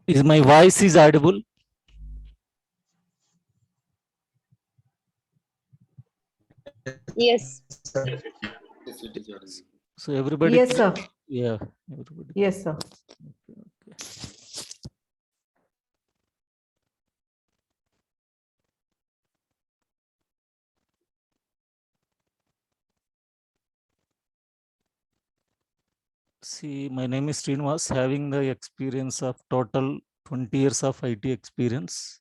Is my voice is audible? Yes. So everybody, Yes, sir. yeah, everybody. Yes, sir. Okay, okay. See, my name is Srinivas, having the experience of total 20 years of IT experience.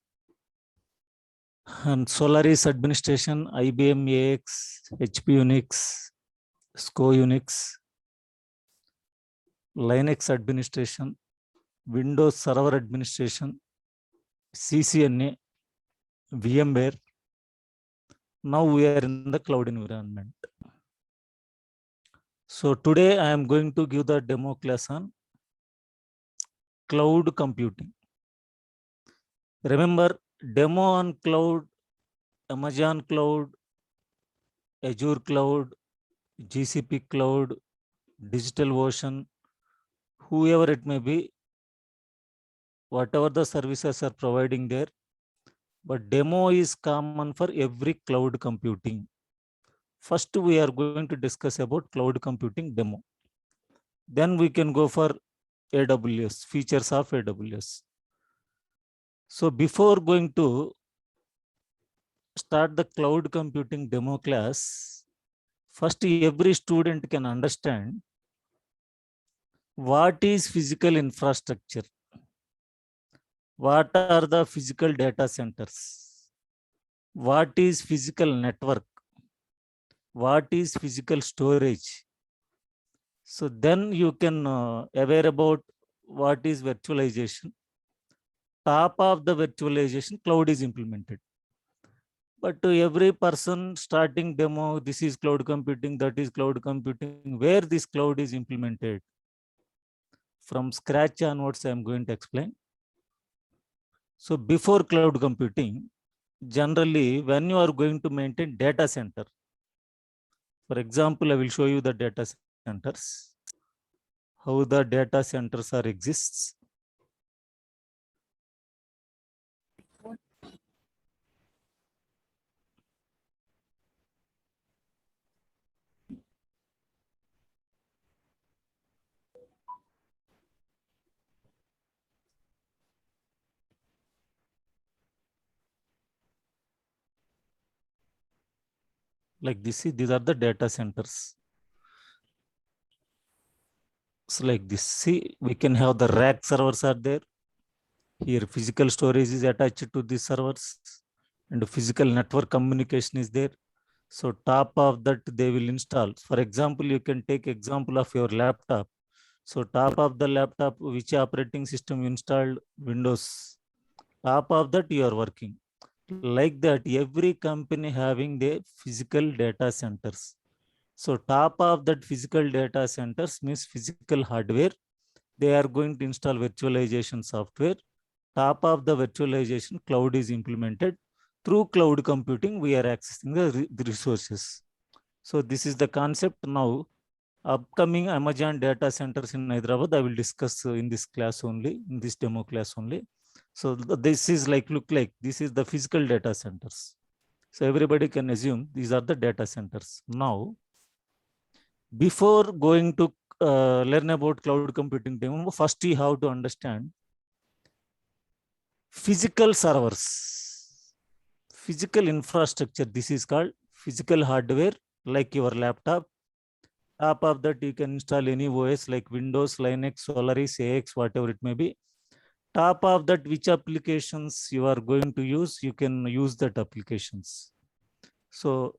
And Solaris administration, IBM AX, HP Unix, SCO Unix, Linux administration, Windows Server administration, CCNA, VMware. Now we are in the cloud environment. So today I am going to give the demo class on cloud computing. Remember, demo on cloud, Amazon cloud, Azure cloud, GCP cloud, DigitalOcean, whoever it may be, whatever the services are providing there, but demo is common for every cloud computing. First, we are going to discuss about cloud computing demo. Then we can go for AWS, features of AWS. So before going to start the cloud computing demo class, first every student can understand what is physical infrastructure, what are the physical data centers, what is physical network, what is physical storage. So then you can aware about what is virtualization. Top of the virtualization, cloud is implemented. But to every person starting demo, this is cloud computing, that is cloud computing, where this cloud is implemented. From scratch onwards, I am going to explain. So before cloud computing, generally, when you are going to maintain data center, for example, I will show you the data centers, how the data centers are exists. Like this, see, these are the data centers. So like this, see, we can have the rack servers are there. Here, physical storage is attached to these servers and physical network communication is there. So top of that, they will install. For example, you can take example of your laptop. So top of the laptop, which operating system you installed? Windows. Top of that, you are working. Like that, every company having their physical data centers. So top of that physical data centers means physical hardware. They are going to install virtualization software. Top of the virtualization, cloud is implemented. Through cloud computing, we are accessing the resources. So this is the concept now. Upcoming Amazon data centers in Hyderabad, I will discuss in this class only, in this demo class only. So this is like, look like, this is the physical data centers. So everybody can assume these are the data centers. Now, before going to learn about cloud computing demo, first you have to understand physical servers, physical infrastructure. This is called physical hardware, like your laptop. Top of that, you can install any OS like Windows, Linux, Solaris, AX, whatever it may be. Top of that, which applications you are going to use, you can use that applications. So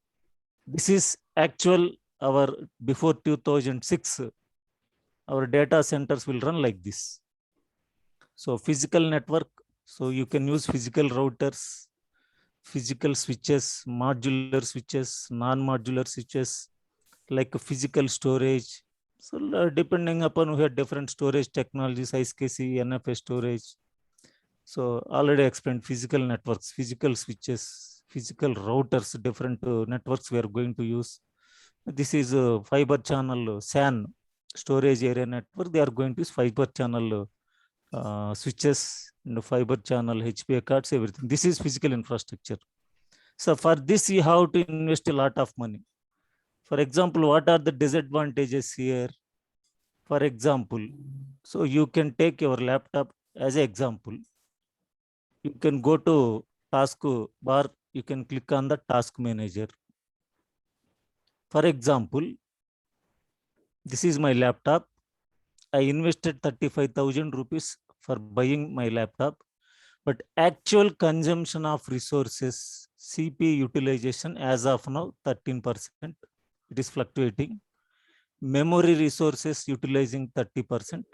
this is actual our before 2006, our data centers will run like this. So physical network, so you can use physical routers, physical switches, modular switches, non-modular switches, like physical storage. So depending upon we have different storage technologies, ISKC, NFS storage. So already explained physical networks, physical switches, physical routers, different networks we are going to use. This is a fiber channel SAN storage area network. They are going to use fiber channel switches, and fiber channel, HPA cards, everything. This is physical infrastructure. So for this, you have to invest a lot of money. For example, what are the disadvantages here? For example, so you can take your laptop as an example. You can go to task bar, you can click on the task manager. For example, this is my laptop. I invested 35,000 rupees for buying my laptop, but actual consumption of resources, CPU utilization as of now, 13%. It is fluctuating. Memory resources utilizing 30%.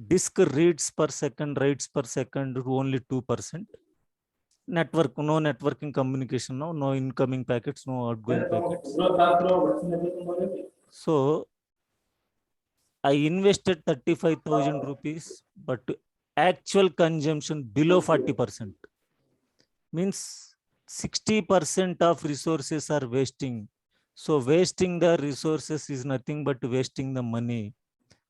Disk reads per second, writes per second, only 2%. Network, no networking communication now, no incoming packets, no outgoing packets. So I invested 35,000 rupees, but actual consumption below 40%. Means 60% of resources are wasting. So wasting the resources is nothing but wasting the money.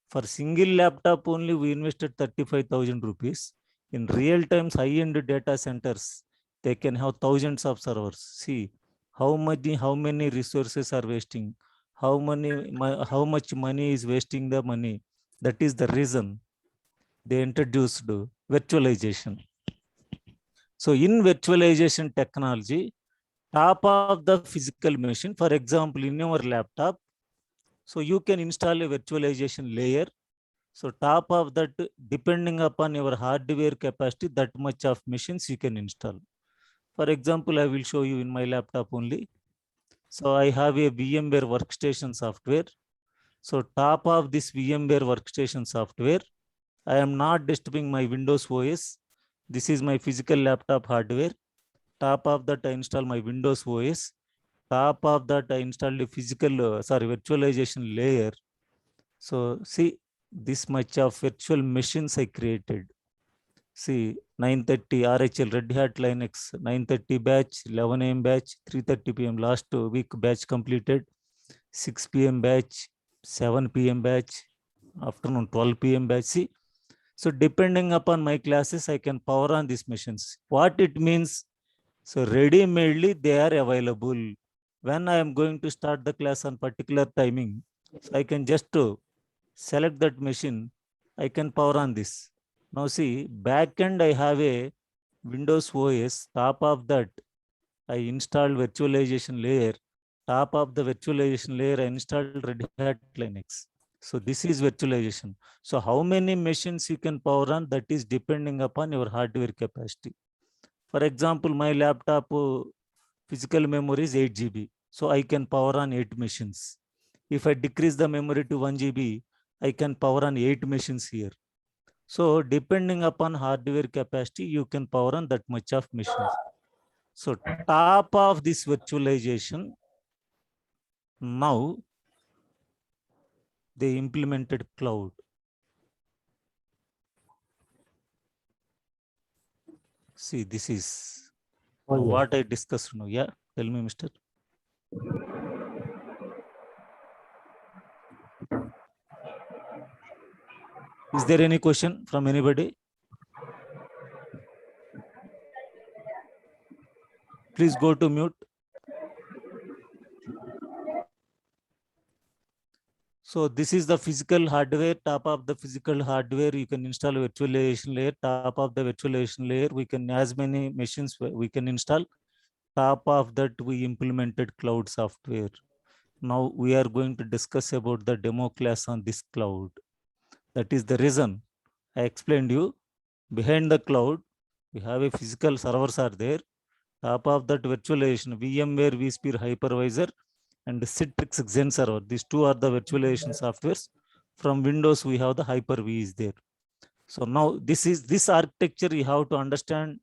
For single laptop only, we invested 35,000 rupees. In real times, high-end data centers, they can have thousands of servers. See how many resources are wasting, how much money is wasting the money. That is the reason they introduced virtualization. So in virtualization technology, top of the physical machine, for example, in your laptop, so you can install a virtualization layer. So top of that, depending upon your hardware capacity, that much of machines you can install. For example, I will show you in my laptop only. So I have a VMware workstation software. So top of this VMware workstation software, I am not disturbing my Windows OS. This is my physical laptop hardware. Top of that, I install my Windows OS. Top of that, I installed a virtualization layer. So see, this much of virtual machines I created. See, 9:30 RHL Red Hat Linux, 9:30 batch, 11 AM batch, 3:30 PM last week batch completed, 6 PM batch, 7 PM batch, afternoon 12 PM batch. See, so depending upon my classes, I can power on these machines. What it means? So ready-madely they are available. When I am going to start the class on particular timing, so I can just select that machine, I can power on this. Now see, backend I have a Windows OS. Top of that, I installed virtualization layer. Top of the virtualization layer, I installed Red Hat Linux. So this is virtualization. So how many machines you can power on, that is depending upon your hardware capacity. For example, my laptop physical memory is 8 GB. So I can power on 8 machines. If I decrease the memory to 1 GB, I can power on 8 machines here. So depending upon hardware capacity, you can power on that much of machines. So top of this virtualization, now they implemented cloud. See, this is what I discussed now. Yeah, tell me, Mr. Is there any question from anybody? Please go to mute. So this is the physical hardware. Top of the physical hardware, you can install a virtualization layer. Top of the virtualization layer, we can as many machines we can install. Top of that, we implemented cloud software. Now we are going to discuss about the demo class on this cloud. That is the reason I explained you. Behind the cloud, we have a physical servers are there. Top of that virtualization, VMware vSphere hypervisor and Citrix Xen server. These two are the virtualization softwares. From Windows, we have the Hyper-V is there. So now this architecture you have to understand.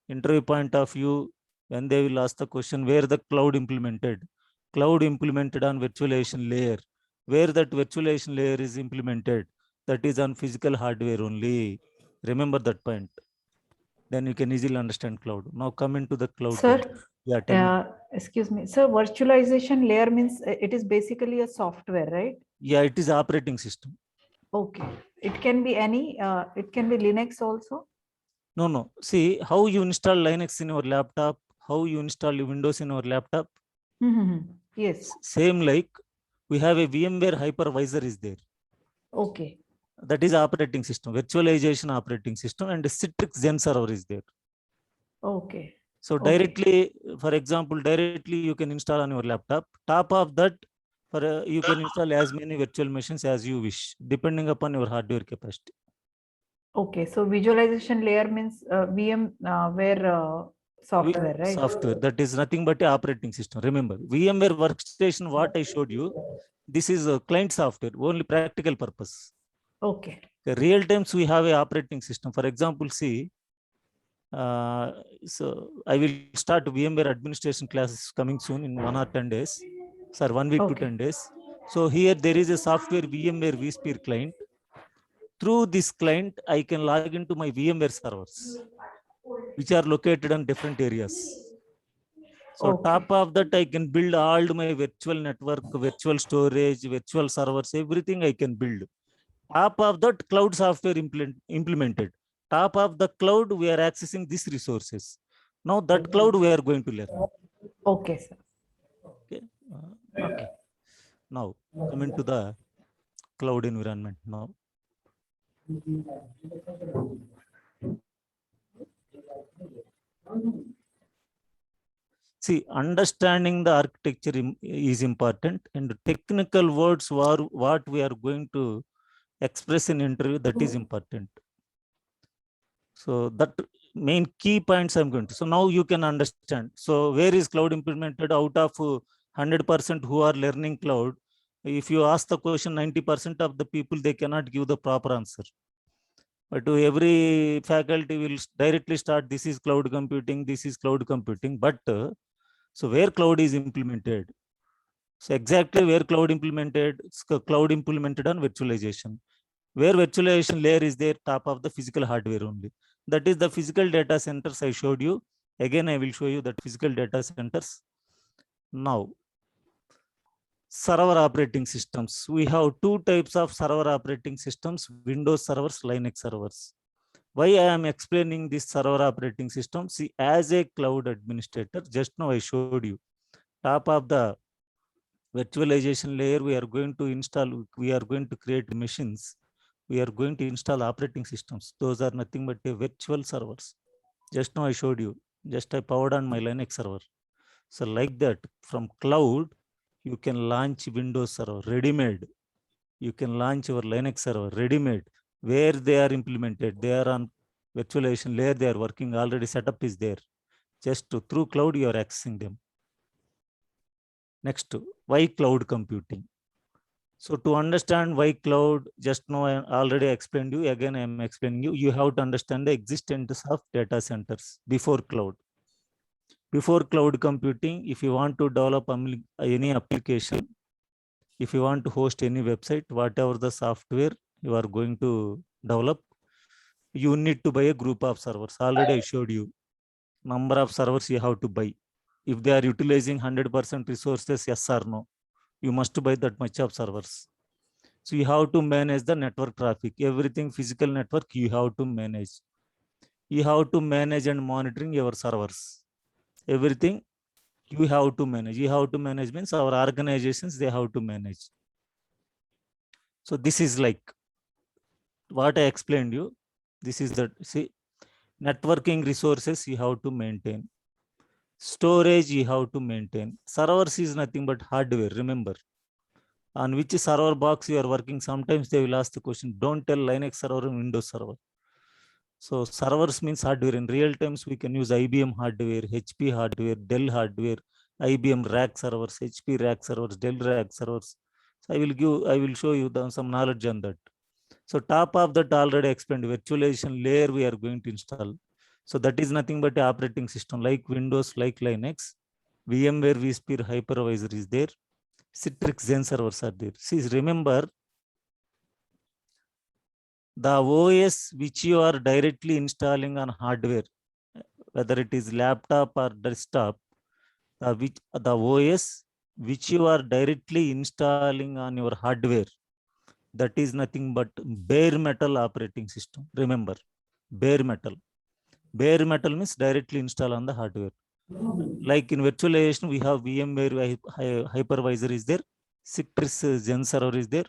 Interview point of view, when they will ask the question where the cloud implemented. Cloud implemented on virtualization layer. Where that virtualization layer is implemented, that is on physical hardware only. Remember that point. Then you can easily understand cloud. Now come into the cloud. Sir, yeah, tell me. Excuse me. So virtualization layer means it is basically a software, right? Yeah, it is operating system. Okay. It can be any, it can be Linux also. No, no. See how you install Linux in your laptop, how you install Windows in your laptop. Yes. Same like we have a VMware hypervisor is there. Okay. That is operating system, virtualization operating system, and Citrix Zen server is there. Okay. So Okay. directly, for example, directly you can install on your laptop. Top of that, you can install as many virtual machines as you wish, depending upon your hardware capacity. Okay. So visualization layer means VMware software, right? Software, that is nothing but a operating system. Remember, VMware workstation, what I showed you, this is a client software, only practical purpose. Okay. Real times we have a operating system. For example, see, so I will start VMware administration classes coming soon in 1 or 10 days. Sir, 1 week to Okay. 10 days. So here there is a software VMware vSphere client. Through this client, I can log into my VMware servers, which are located on different areas. So Okay. top of that, I can build all my virtual network, virtual storage, virtual servers, everything I can build. Top of that, cloud software implemented. Top of the cloud, we are accessing these resources. Now that cloud we are going to learn. Okay, sir. Okay. Okay. Now coming to the cloud environment now. See, understanding the architecture is important, and technical words are what we are going to express in interview, that is important. So that main key points I'm going to. So now you can understand. So where is cloud implemented? Out of 100% who are learning cloud, if you ask the question, 90% of the people, they cannot give the proper answer. But to every faculty will directly start, this is cloud computing, this is cloud computing. But so where cloud is implemented? So exactly where cloud implemented? It's cloud implemented on virtualization. Where virtualization layer is there, top of the physical hardware only. That is the physical data centers I showed you. Again, I will show you that physical data centers. Now, server operating systems. We have two types of server operating systems, Windows servers, Linux servers. Why I am explaining this server operating system? See, as a cloud administrator, just now I showed you, top of the virtualization layer, we are going to install, we are going to create machines. We are going to install operating systems. Those are nothing but a virtual servers. Just now I showed you, just I powered on my Linux server. So like that, from cloud, you can launch Windows server, ready-made. You can launch your Linux server, ready-made. Where they are implemented, they are on virtualization layer, they are working, already setup is there. Just through cloud, you are accessing them. Next, why cloud computing? So to understand why cloud, just now I already explained you, again I am explaining you, you have to understand the existence of data centers before cloud. Before cloud computing, if you want to develop any application, if you want to host any website, whatever the software you are going to develop, you need to buy a group of servers. Already I showed you number of servers you have to buy. If they are utilizing 100% resources, yes or no, you must buy that much of servers. So you have to manage the network traffic, everything physical network you have to manage. You have to manage and monitoring your servers. Everything you have to manage. You have to manage means our organizations, they have to manage. So this is like what I explained you. This is the, see, networking resources you have to maintain. Storage you have to maintain. Servers is nothing but hardware, remember. On which server box you are working, sometimes they will ask the question, don't tell Linux server and Windows server. So servers means hardware. In real times, we can use IBM hardware, HP hardware, Dell hardware, IBM rack servers, HP rack servers, Dell rack servers. So I will show you some knowledge on that. So top of that already explained, virtualization layer we are going to install. So that is nothing but operating system like Windows, like Linux. VMware vSphere hypervisor is there. Citrix Zen servers are there. See, remember, the OS which you are directly installing on hardware, whether it is laptop or desktop, the OS which you are directly installing on your hardware, That is nothing but bare metal operating system. Remember, bare metal. Bare metal means directly install on the hardware. Like in virtualization, we have VMware hypervisor is there, Citrix Zen server is there,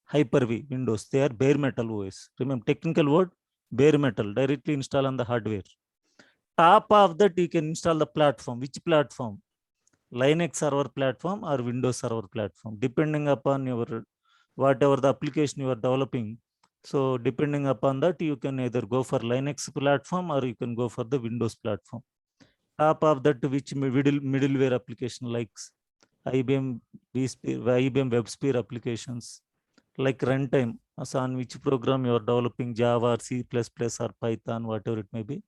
Hyper-V Windows. They are bare metal OS. Remember, technical word, bare metal, directly install on the hardware. Top of that, you can install the platform. Which platform? Linux server platform or Windows server platform, depending upon your whatever the application you are developing. So depending upon that, you can either go for Linux platform or you can go for the Windows platform. Top of that, which middleware application like IBM IBM WebSphere applications, like runtime, so on which program you are developing, Java or C++ or Python, whatever it may be.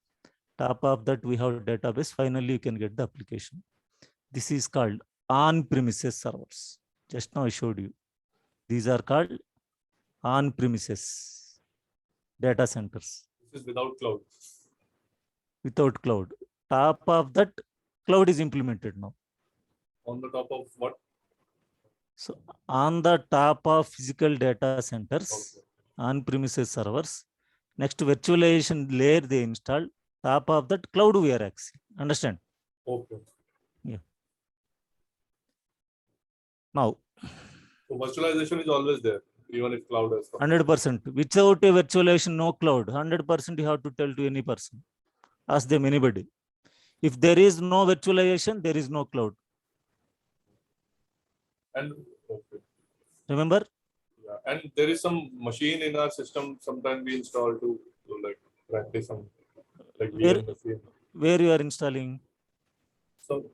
Top of that, we have database. Finally, you can get the application. This is called on-premises servers. Just now I showed you. These are called on-premises data centers. This is without cloud. Without cloud. Top of that, cloud is implemented now. On the top of what? So on the top of physical data centers, Okay. on-premises servers, next virtualization layer they installed. Top of that, cloud we are accessing. Understand? Okay. Now, So virtualization is always there, even if cloud has come. 100%. Without a virtualization, no cloud. 100% you have to tell to any person. Ask them, anybody. If there is no virtualization, there is no cloud. And okay. Remember? Yeah. And there is some machine in our system sometimes we install to like practice some like Where, VM machine. where you are installing? So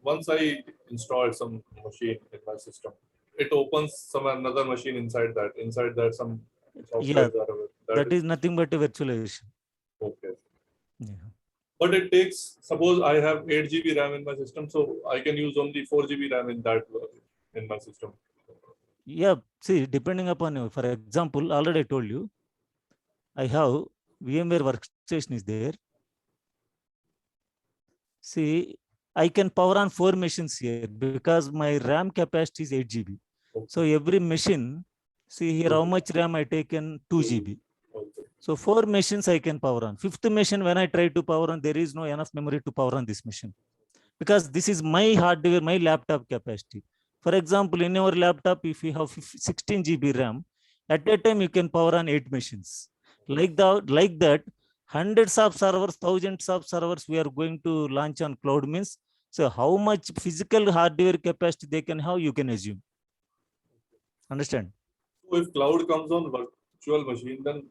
once I installed some machine in my system, it opens some another machine inside that. Inside that some Yeah, software are that is nothing but a virtualization. okay. Yeah. But it takes, suppose I have 8 GB RAM in my system, so I can use only 4 GB RAM in that in my system. Yeah, see, depending upon you. For example, already I told you, I have VMware workstation is there. See, I can power on 4 machines here because my RAM capacity is 8 GB. Okay. So every machine, see here how much RAM I taken 2 GB. Okay. So 4 machines I can power on. Fifth machine, when I try to power on, there is no enough memory to power on this machine. Because this is my hardware, my laptop capacity. For example, in your laptop, if you have 16 GB RAM, at that time you can power on 8 machines. Like that, hundreds of servers, thousands of servers we are going to launch on cloud means. So how much physical hardware capacity they can have, you can assume. Understand? So if cloud comes on virtual machine, then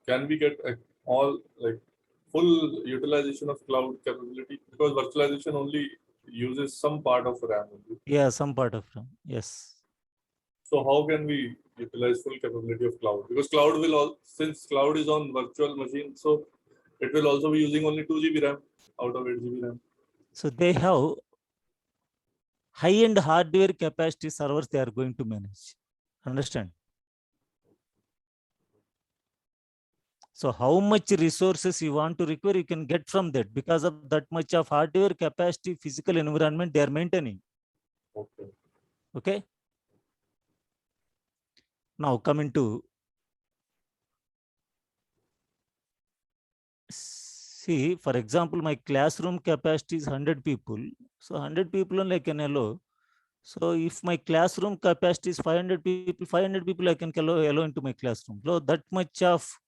can we get all like full utilization of cloud capability? Because virtualization only uses some part of RAM only. Yeah, some part of RAM. Yes. So how can we utilize full capability of cloud? Because cloud will all, since cloud is on virtual machine, so it will also be using only 2 GB RAM out of 8 GB RAM. So they have high-end hardware capacity servers they are going to manage. Understand? So how much resources you want to require, you can get from that because of that much of hardware capacity, physical environment they are maintaining. Okay. Okay. Now coming to see, for example, my classroom capacity is 100 people. So 100 people only I can allow. So if my classroom capacity is 500 people I can allow into my classroom. So that much of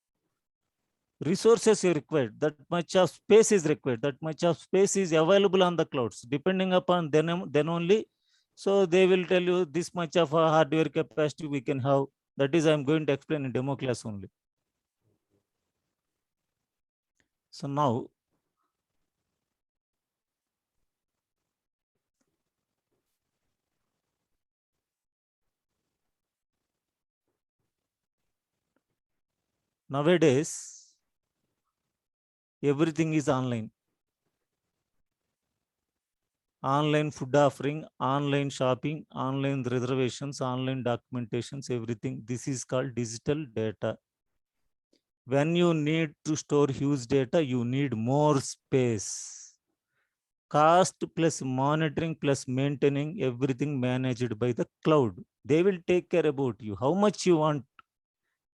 resources are required, that much of space is required, that much of space is available on the clouds. Depending upon then only, so they will tell you this much of a hardware capacity we can have. That is, I'm going to explain in demo class only. So now, nowadays, everything is online. Online food offering, online shopping, online reservations, online documentations, everything. This is called digital data. When you need to store huge data, you need more space. cost plus monitoring plus maintaining, everything managed by the cloud. They will take care about you. How much you want,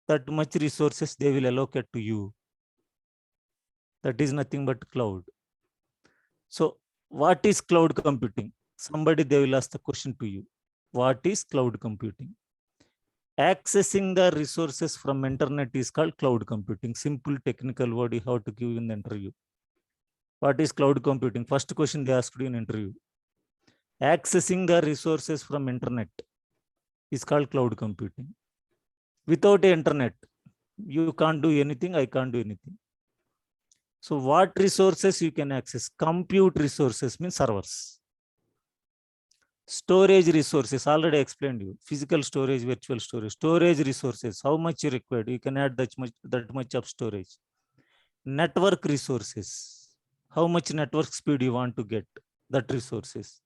that much resources they will allocate to you. That is nothing but cloud. So what is cloud computing? Somebody, they will ask the question to you. What is cloud computing? Accessing the resources from internet is called cloud computing. Simple technical word you have to give in the interview. What is cloud computing? First question they asked you in interview. Accessing the resources from internet is called cloud computing. Without the internet, you can't do anything, I can't do anything. So what resources you can access? Compute resources means servers. Storage resources, already explained you. Physical storage, virtual storage. Storage resources, how much you required, you can add that much of storage. Network resources, how much network speed you want to get, that resources.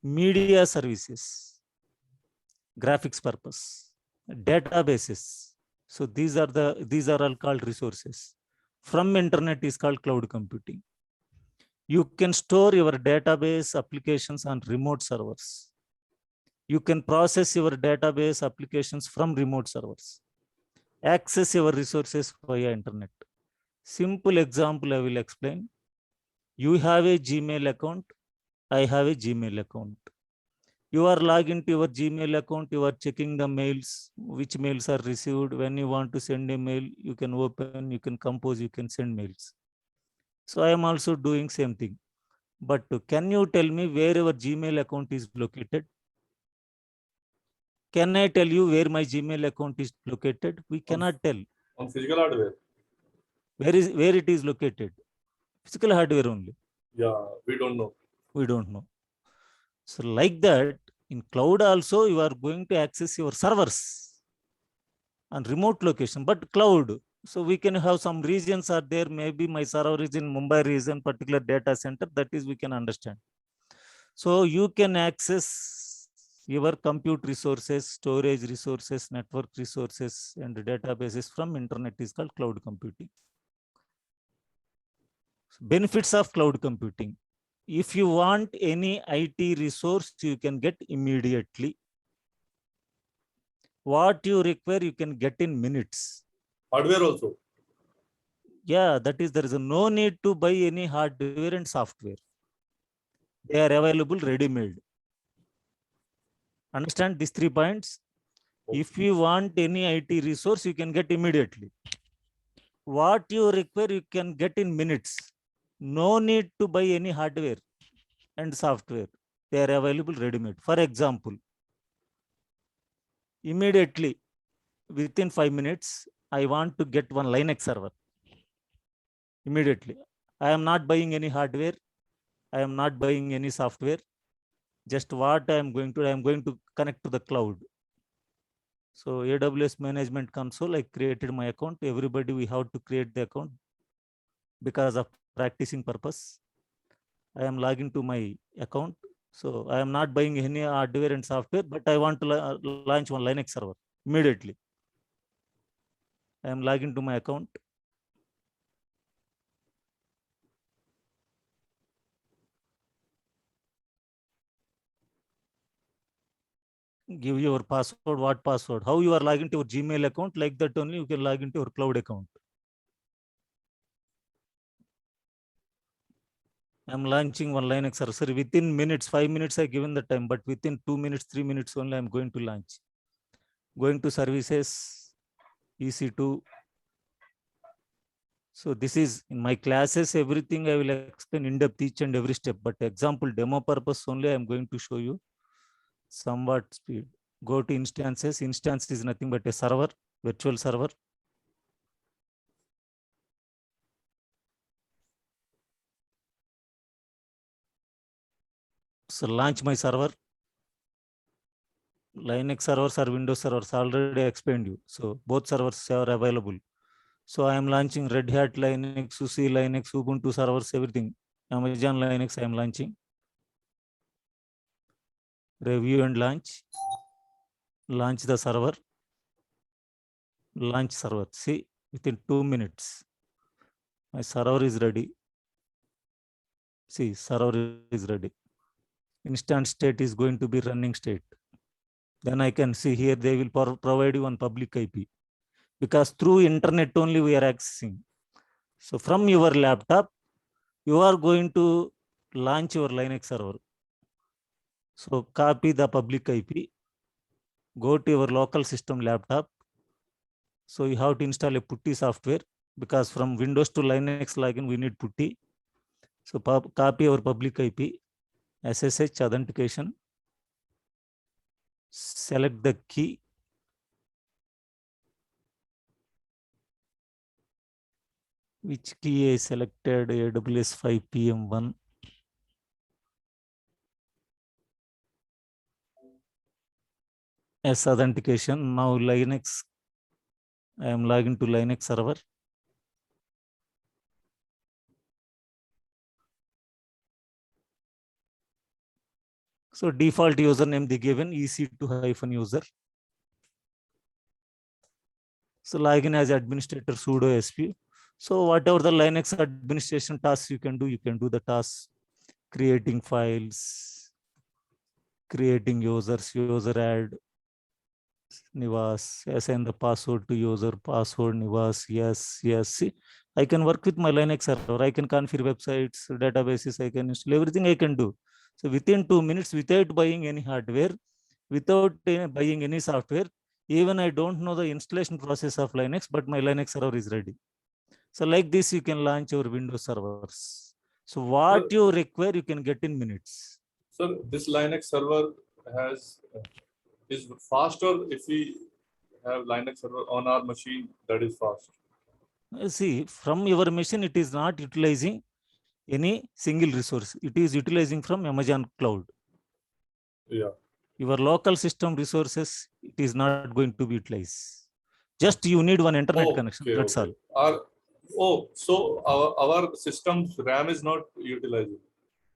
Media services, graphics purpose, databases. So these are all called resources. From internet is called cloud computing. You can store your database applications on remote servers. You can process your database applications from remote servers. Access your resources via internet. Simple example I will explain. You have a Gmail account, I have a Gmail account. You are logged into your Gmail account, you are checking the mails, which mails are received. When you want to send a mail, you can open, you can compose, you can send mails. So I am also doing same thing. But can you tell me where your Gmail account is located? Can I tell you where my Gmail account is located? We cannot tell. On physical hardware? Where it is located? Physical hardware only. Yeah, we don't know. We don't know. So like that, in cloud also, you are going to access your servers on remote location, but cloud. So we can have some regions are there. Maybe my server is in Mumbai region, particular data center. That is, we can understand. So you can access your compute resources, storage resources, network resources, and databases from internet is called cloud computing. Benefits of cloud computing. If you want any IT resource, you can get immediately. What you require, you can get in minutes. Hardware also? Yeah, that is, there is no need to buy any hardware and software. They are available ready-made. Understand these 3 points? If you want any IT resource, you can get immediately. What you require, you can get in minutes. No need to buy any hardware and software. They are available ready-made. For example, immediately within 5 minutes, I want to get one Linux server. Immediately. I am not buying any hardware. I am not buying any software. Just what I am going to connect to the cloud. So AWS Management Console, I created my account. Everybody, we have to create the account because of practicing purpose. I am logging to my account. So I am not buying any hardware and software, but I want to launch one Linux server immediately. I am logging to my account. Give your password. What password? How you are logging to your Gmail account? Like that only you can log into your cloud account. I'm launching one Linux server. Sorry, within minutes, 5 minutes I given the time, but within 2 minutes, 3 minutes only I'm going to launch. Going to services, EC2. So this is in my classes, everything I will explain in depth each and every step, but example demo purpose only I'm going to show you somewhat speed. Go to instances. Instance is nothing but a server, virtual server. So launch my server. Linux servers or Windows servers, already explained you. So both servers are available. So I am launching Red Hat Linux, SUSE Linux, Ubuntu servers, everything. Amazon Linux I am launching. Review and launch. Launch the server. Launch server. See, within 2 minutes, my server is ready. See, server is ready. Instant state is going to be running state. Then I can see here they will provide you one public IP, because through internet only we are accessing. So from your laptop, you are going to launch your Linux server. So copy the public IP, go to your local system laptop. So you have to install a PuTTY software, because from Windows to Linux login, we need PuTTY. So copy our public IP, SSH authentication, select the key. Which key I selected? AWS 5 PM1. S authentication. Now Linux. I am logging to Linux server. So default username they given EC2-user. So login as administrator sudo sp. So whatever the Linux administration tasks you can do the tasks, creating files, creating users, user add, Nivas, assign the password to user, password Nivas, yes. See, I can work with my Linux server. I can configure websites, databases, I can install everything I can do. So within 2 minutes, without buying any hardware, without buying any software, even I don't know the installation process of Linux, but my Linux server is ready. So like this, you can launch your Windows servers. So what you require, you can get in minutes. Sir, this Linux server is faster if we have Linux server on our machine, that is fast. See, from your machine, it is not utilizing any single resource. It is utilizing from Amazon cloud. Yeah. Your local system resources, it is not going to be utilized. Just you need one internet connection. That's all. So our system's RAM is not utilizing.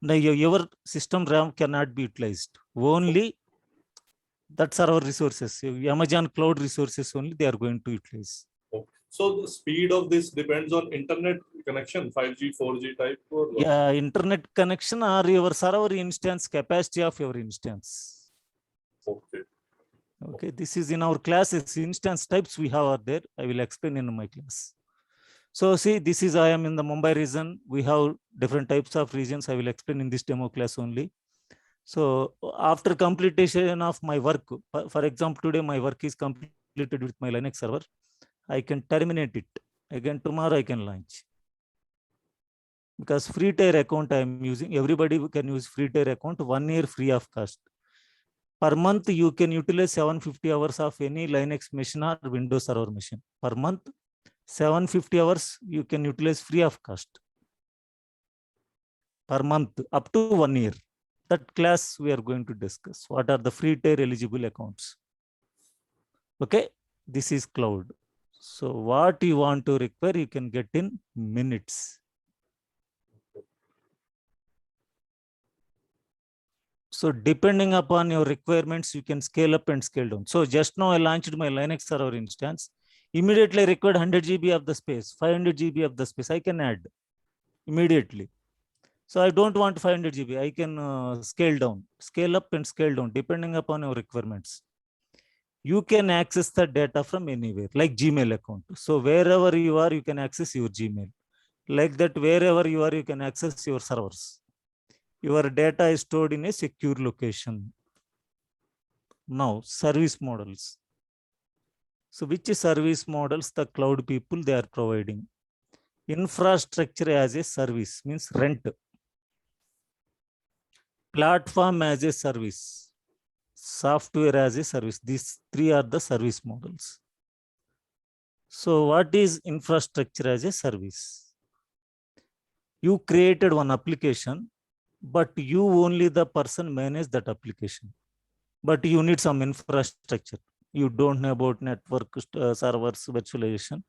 No, your system RAM cannot be utilized. Only that server resources, Amazon cloud resources only they are going to utilize. So the speed of this depends on internet connection, 5G, 4G type? Or what? Yeah, internet connection or your server instance, capacity of your instance. Okay. Okay, this is in our classes, instance types we have are there. I will explain in my class. So see, this is I am in the Mumbai region. We have different types of regions. I will explain in this demo class only. So after completion of my work, for example, today my work is completed with my Linux server. I can terminate it. Again, tomorrow I can launch. Because free tier account I am using, everybody can use free tier account, 1 year free of cost. Per month, you can utilize 750 hours of any Linux machine or Windows server machine. Per month, 750 hours you can utilize free of cost. Per month, up to 1 year. That class we are going to discuss. What are the free tier eligible accounts? Okay, this is cloud. So what you want to require, you can get in minutes. So depending upon your requirements, you can scale up and scale down. So just now I launched my Linux server instance. Immediately I required 100 GB of the space, 500 GB of the space. I can add immediately. So I don't want 500 GB. I can scale down, scale up and scale down depending upon your requirements. You can access the data from anywhere, like Gmail account. So wherever you are, you can access your Gmail. Like that, wherever you are, you can access your servers. Your data is stored in a secure location. Now, service models. So which service models the cloud people they are providing? Infrastructure as a service means rent. Platform as a service. Software as a service. These three are the service models. So what is infrastructure as a service? You created one application, but you only the person manage that application. But you need some infrastructure. You don't know about network, servers, virtualization.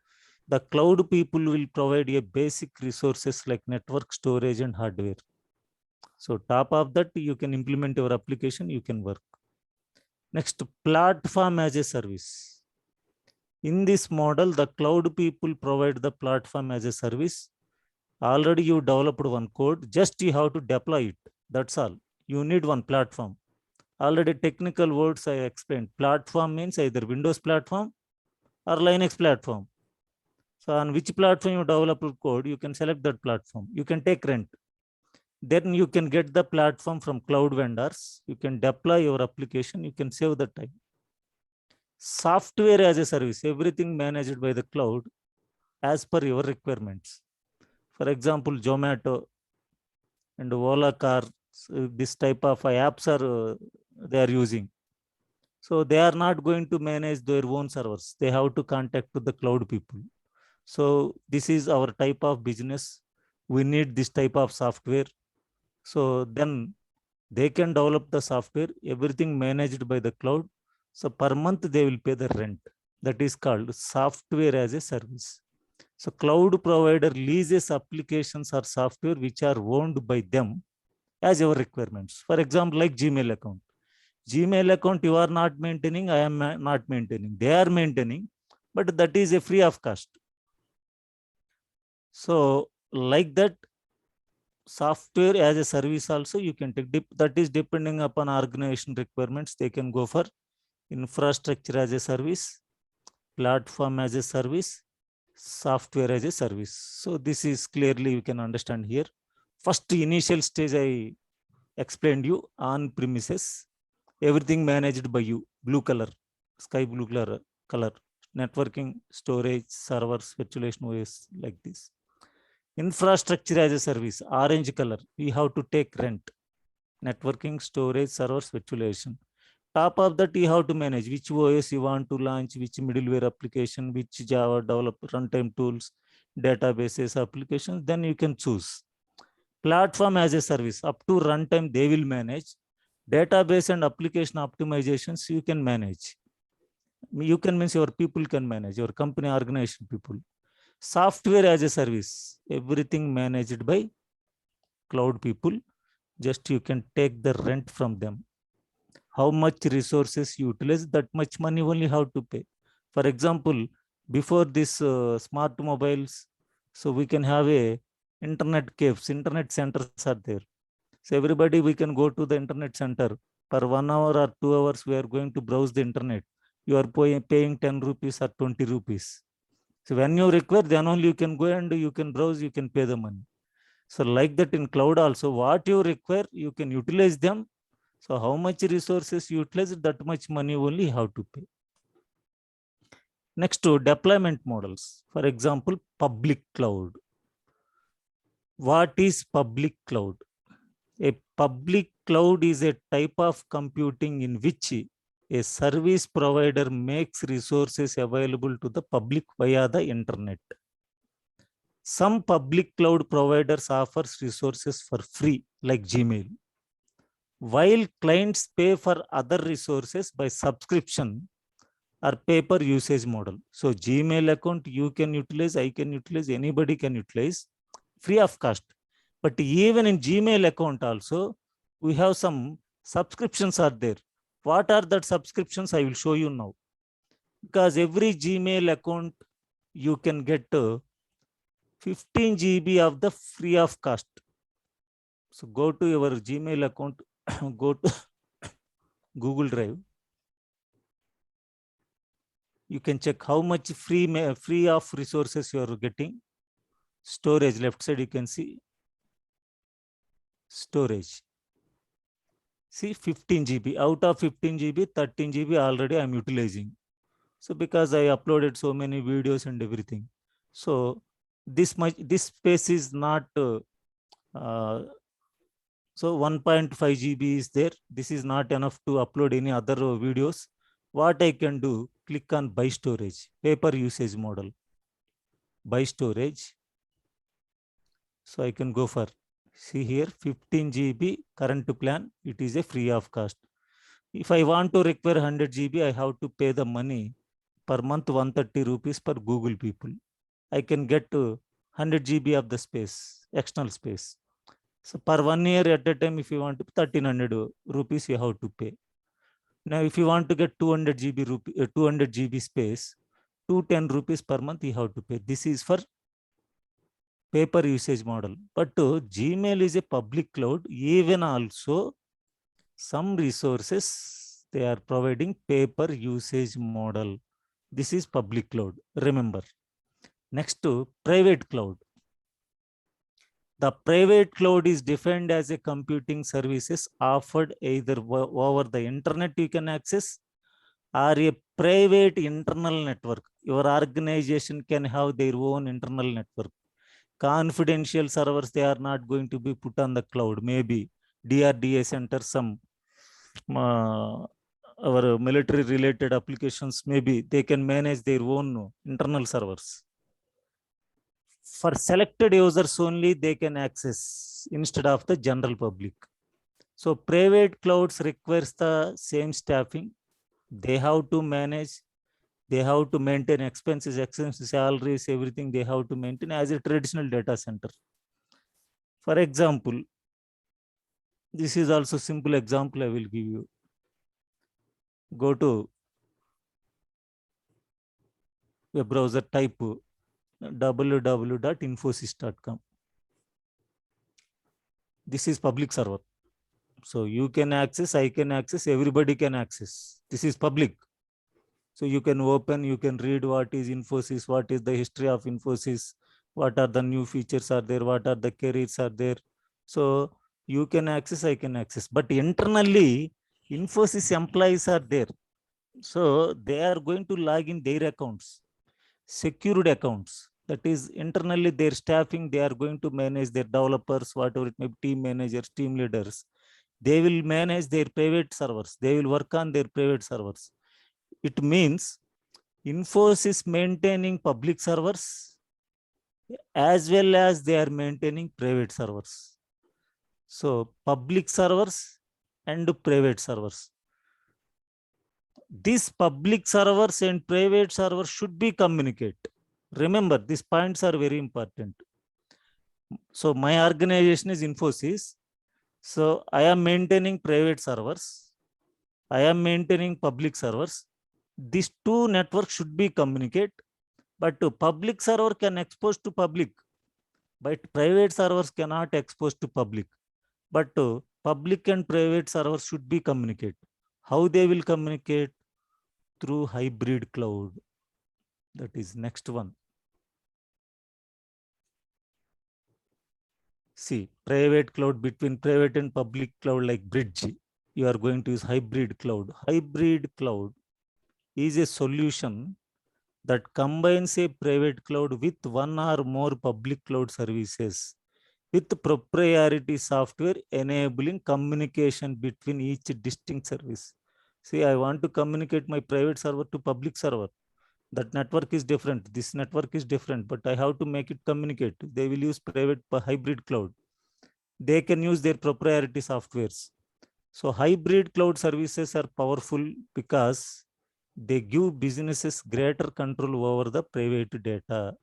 The cloud people will provide a basic resources like network, storage, and hardware. So top of that, you can implement your application, you can work. Next, platform as a service. In this model, the cloud people provide the platform as a service. Already you developed one code, just you have to deploy it. That's all. You need one platform. Already technical words I explained. Platform means either Windows platform or Linux platform. So on which platform you develop code, you can select that platform. You can take rent. Then you can get the platform from cloud vendors. You can deploy your application. You can save the time. Software as a service, everything managed by the cloud as per your requirements. For example, Zomato and Ola car, this type of apps are they are using. So they are not going to manage their own servers. They have to contact to the cloud people. So this is our type of business. We need this type of software. So then they can develop the software, everything managed by the cloud. So per month they will pay the rent. That is called software as a service. So cloud provider leases applications or software which are owned by them as your requirements. For example, like Gmail account. Gmail account you are not maintaining, I am not maintaining. They are maintaining, but that is a free of cost. So like that, software as a service also you can take. That is depending upon organization requirements. They can go for infrastructure as a service, platform as a service, software as a service. So this is clearly you can understand here. First initial stage I explained you on premises, everything managed by you, blue color, sky blue color, networking, storage, servers, virtualization OS, like this. Infrastructure as a service, orange color, we have to take rent, networking, storage, servers, virtualization. Top of that, you have to manage which OS you want to launch, which middleware application, which Java develop runtime tools, databases, applications, then you can choose. Platform as a service, up to runtime, they will manage. Database and application optimizations, you can manage. You can means your people can manage, your company organization people. Software as a service, everything managed by cloud people. Just you can take the rent from them. How much resources you utilize, that much money only have to pay. For example, before this smart mobiles, so we can have a internet caves, internet centers are there. So everybody, we can go to the internet center. Per 1 hour or 2 hours, we are going to browse the internet. You are paying 10 rupees or 20 rupees. So when you require, then only you can go and you can browse, you can pay the money. So like that in cloud also, what you require, you can utilize them. So how much resources you utilize, that much money only have to pay. Next to deployment models. For example, public cloud. What is public cloud? A public cloud is a type of computing in which a service provider makes resources available to the public via the internet. Some public cloud providers offers resources for free, like Gmail, while clients pay for other resources by subscription or pay per usage model. So Gmail account you can utilize, I can utilize, anybody can utilize free of cost. But even in Gmail account also, we have some subscriptions are there. What are that subscriptions? I will show you now. Because every Gmail account, you can get 15 GB of the free of cost. So go to your Gmail account, go to Google Drive. You can check how much free of resources you are getting. Storage, left side you can see. Storage. See 15 GB. Out of 15 GB, 13 GB already I am utilizing. So because I uploaded so many videos and everything. So this space is not so 1.5 GB is there. This is not enough to upload any other videos. What I can do, click on buy storage, pay per usage model, buy storage. So I can go for, see here, 15 GB current plan, it is a free of cost. If I want to require 100 GB, I have to pay the money per month, 130 rupees per Google people. I can get 100 GB of the space, external space. So per 1 year at a time, if you want to, 1300 rupees you have to pay. Now, if you want to get 200 GB space, 210 rupees per month you have to pay. This is for paper usage model. But Gmail is a public cloud. Even also some resources, they are providing paper usage model. This is public cloud. Remember. Next to private cloud. The private cloud is defined as a computing services offered either over the internet you can access or a private internal network. Your organization can have their own internal network. Confidential servers, they are not going to be put on the cloud. Maybe DRDA center some our military related applications, maybe they can manage their own internal servers. For selected users only, they can access instead of the general public. So private clouds requires the same staffing. They have to manage, they have to maintain expenses, salaries, everything they have to maintain as a traditional data center. For example, this is also simple example I will give you. Go to web browser, type www.infosys.com. This is public server. So you can access, I can access, everybody can access. This is public. So you can open, you can read what is Infosys, what is the history of Infosys, what are the new features are there, what are the careers are there. So you can access, I can access. But internally, Infosys employees are there. So they are going to log in their accounts, secured accounts. That is internally their staffing, they are going to manage their developers, whatever it may be, team managers, team leaders. They will manage their private servers. They will work on their private servers. It means Infosys maintaining public servers as well as they are maintaining private servers. So public servers and private servers. These public servers and private servers should be communicate. Remember, these points are very important. So my organization is Infosys. So I am maintaining private servers. I am maintaining public servers. These two networks should be communicate, but public server can expose to public, but private servers cannot expose to public. But public and private servers should be communicate. How they will communicate? Through hybrid cloud. That is next one. See, private cloud, between private and public cloud like bridge, you are going to use hybrid cloud. Hybrid cloud is a solution that combines a private cloud with one or more public cloud services with proprietary software enabling communication between each distinct service. See, I want to communicate my private server to public server. That network is different. This network is different, but I have to make it communicate. They will use private hybrid cloud. They can use their proprietary softwares. So hybrid cloud services are powerful because they give businesses greater control over the private data.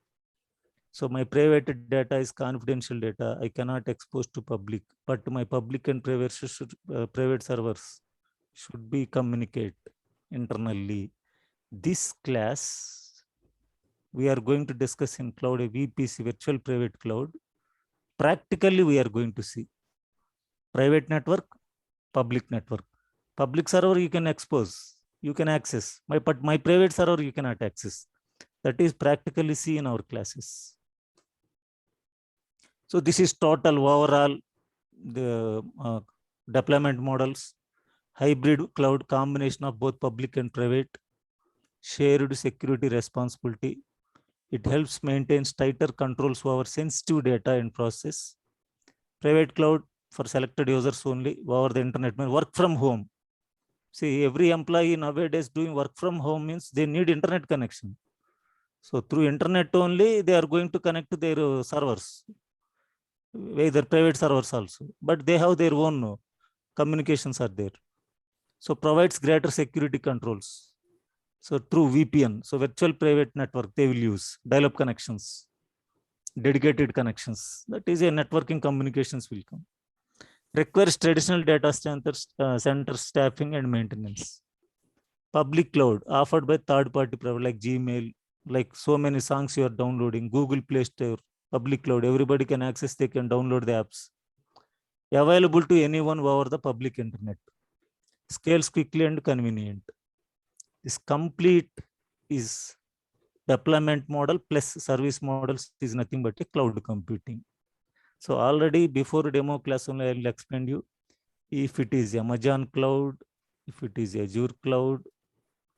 So my private data is confidential data. I cannot expose to public, but my public and private servers should be communicate internally. This class, we are going to discuss in cloud a VPC, virtual private cloud. Practically, we are going to see private network, public network. Public server you can expose, you can access. But my private server you cannot access. That is practically see in our classes. So this is total overall the deployment models. Hybrid cloud, combination of both public and private. Shared security responsibility. It helps maintain tighter controls over sensitive data and process. Private cloud for selected users only over the internet. Work from home. See, every employee nowadays doing work from home means they need internet connection. So through internet only, they are going to connect to their servers, either private servers also, but they have their own communications are there. So provides greater security controls. So through VPN, so virtual private network, they will use dial-up connections, dedicated connections. That is a networking communications will come. Requires traditional data center staffing and maintenance. Public cloud offered by third-party provider like Gmail, like so many songs you are downloading, Google Play Store, public cloud. Everybody can access, they can download the apps. Available to anyone over the public internet. Scales quickly and convenient. This complete is deployment model plus service models is nothing but a cloud computing. So already before demo class only I will explain you. If it is Amazon cloud, if it is Azure cloud,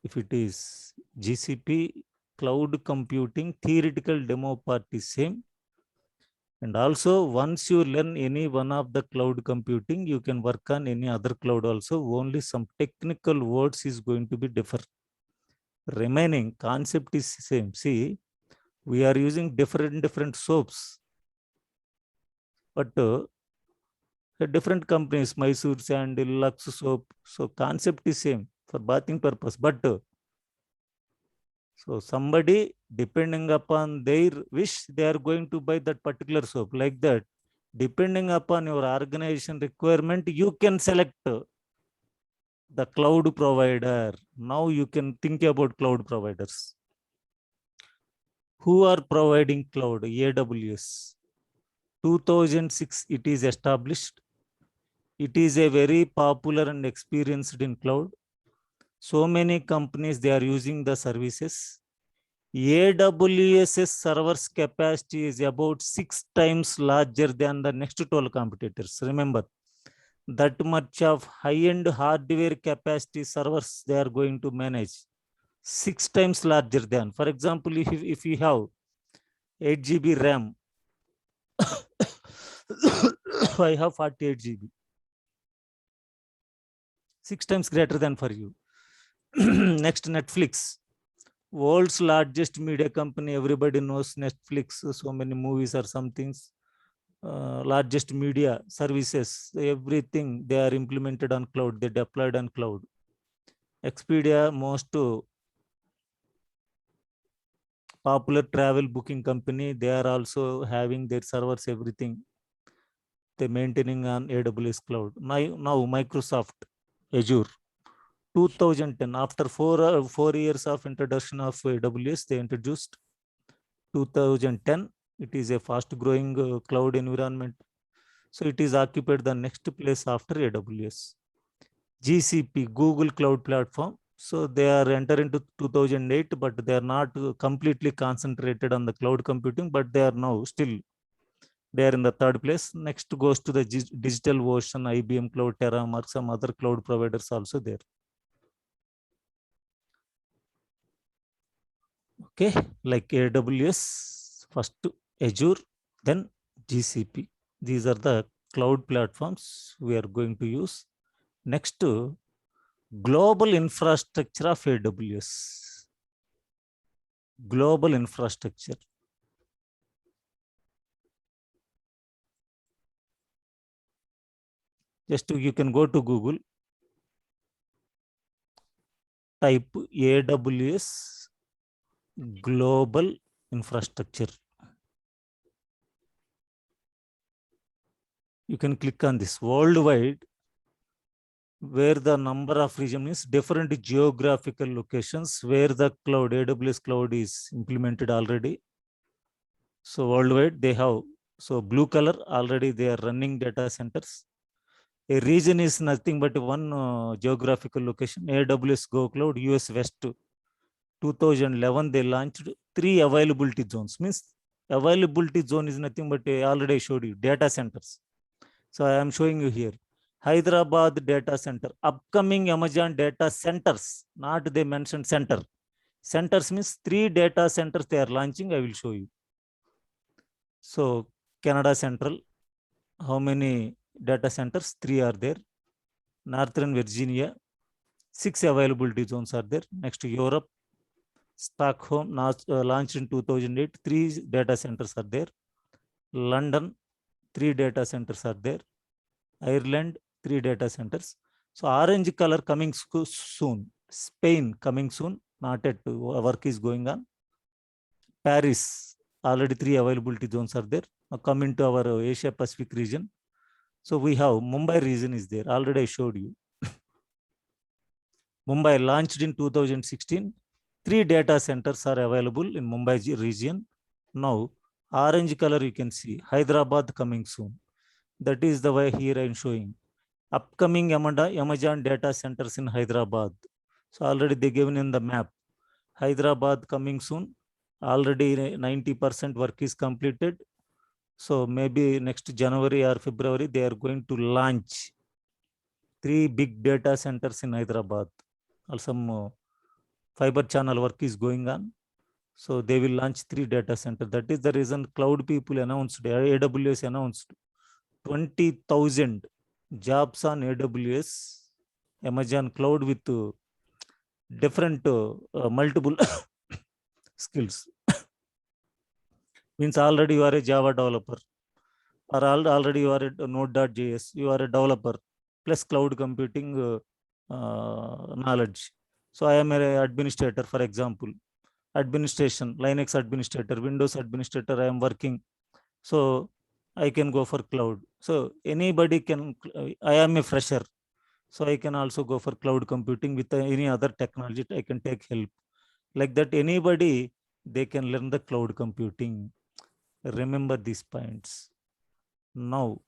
if it is GCP, cloud computing theoretical demo part is same. And also once you learn any one of the cloud computing, you can work on any other cloud also. Only some technical words is going to be different. Remaining concept is same. See, we are using different soaps, but different companies, Mysore Sand, Lux soap. So concept is same for bathing purpose, but so somebody depending upon their wish, they are going to buy that particular soap. Like that, depending upon your organization requirement, you can select the cloud provider. Now you can think about cloud providers. Who are providing cloud? AWS. 2006 it is established. It is a very popular and experienced in cloud. So many companies, they are using the services. AWS's servers capacity is about 6 times larger than the next 12 competitors. Remember, that much of high-end hardware capacity servers they are going to manage. 6 times larger than. For example, if you have 8 GB RAM, I have 48 GB. 6 times greater than for you. Next, Netflix. World's largest media company, everybody knows Netflix, so many movies or some things. Largest media services, everything they are implemented on cloud, they deployed on cloud. Expedia, most popular travel booking company, they are also having their servers, everything they maintaining on AWS cloud. Now Microsoft Azure. 2010, after four years of introduction of AWS, they introduced 2010. It is a fast growing cloud environment. So it is occupied the next place after AWS. GCP, Google Cloud Platform. So they are entered into 2008, but they are not completely concentrated on the cloud computing, but they are now still, they are in the third place. Next goes to the DigitalOcean, IBM Cloud, Terramark, some other cloud providers also there. Okay, like AWS, first Azure, then GCP. These are the cloud platforms we are going to use. Next, global infrastructure of AWS. Global infrastructure. Just you can go to Google, type AWS global infrastructure. You can click on this worldwide, where the number of regions is different geographical locations where the cloud, AWS cloud is implemented already. So worldwide they have, so blue color already they are running data centers. A region is nothing but one geographical location. AWS Go Cloud, US West. 2011 they launched 3 availability zones. Means availability zone is nothing but already I showed you data centers. So I am showing you here. Hyderabad data center, upcoming Amazon data centers, not they mentioned center. Centers means 3 data centers they are launching. I will show you. So Canada Central, how many data centers? 3 are there. Northern Virginia, 6 availability zones are there. Next to Europe, Stockholm, launched in 2008, 3 data centers are there. London, 3 data centers are there. Ireland, 3 data centers. So orange color coming soon. Spain coming soon. Not yet. Work is going on. Paris, already 3 availability zones are there. Now coming to our Asia Pacific region. So we have Mumbai region is there. Already I showed you. Mumbai launched in 2016. 3 data centers are available in Mumbai region. Now Orange color you can see Hyderabad coming soon. That is the way here I am showing. Upcoming Amazon data centers in Hyderabad. So already they given in the map. Hyderabad coming soon. Already 90% work is completed. So maybe next January or February, they are going to launch 3 big data centers in Hyderabad. Also, fiber channel work is going on. So they will launch 3 data centers. That is the reason cloud people announced, AWS announced 20,000 jobs on AWS, Amazon cloud with different multiple skills. Means already you are a Java developer, or already you are a Node.js, you are a developer plus cloud computing knowledge. So I am an administrator, for example, administration, Linux administrator, Windows administrator, I am working. So I can go for cloud. So anybody can, I am a fresher. So I can also go for cloud computing with any other technology. I can take help. Like that, anybody, they can learn the cloud computing. Remember these points. Now,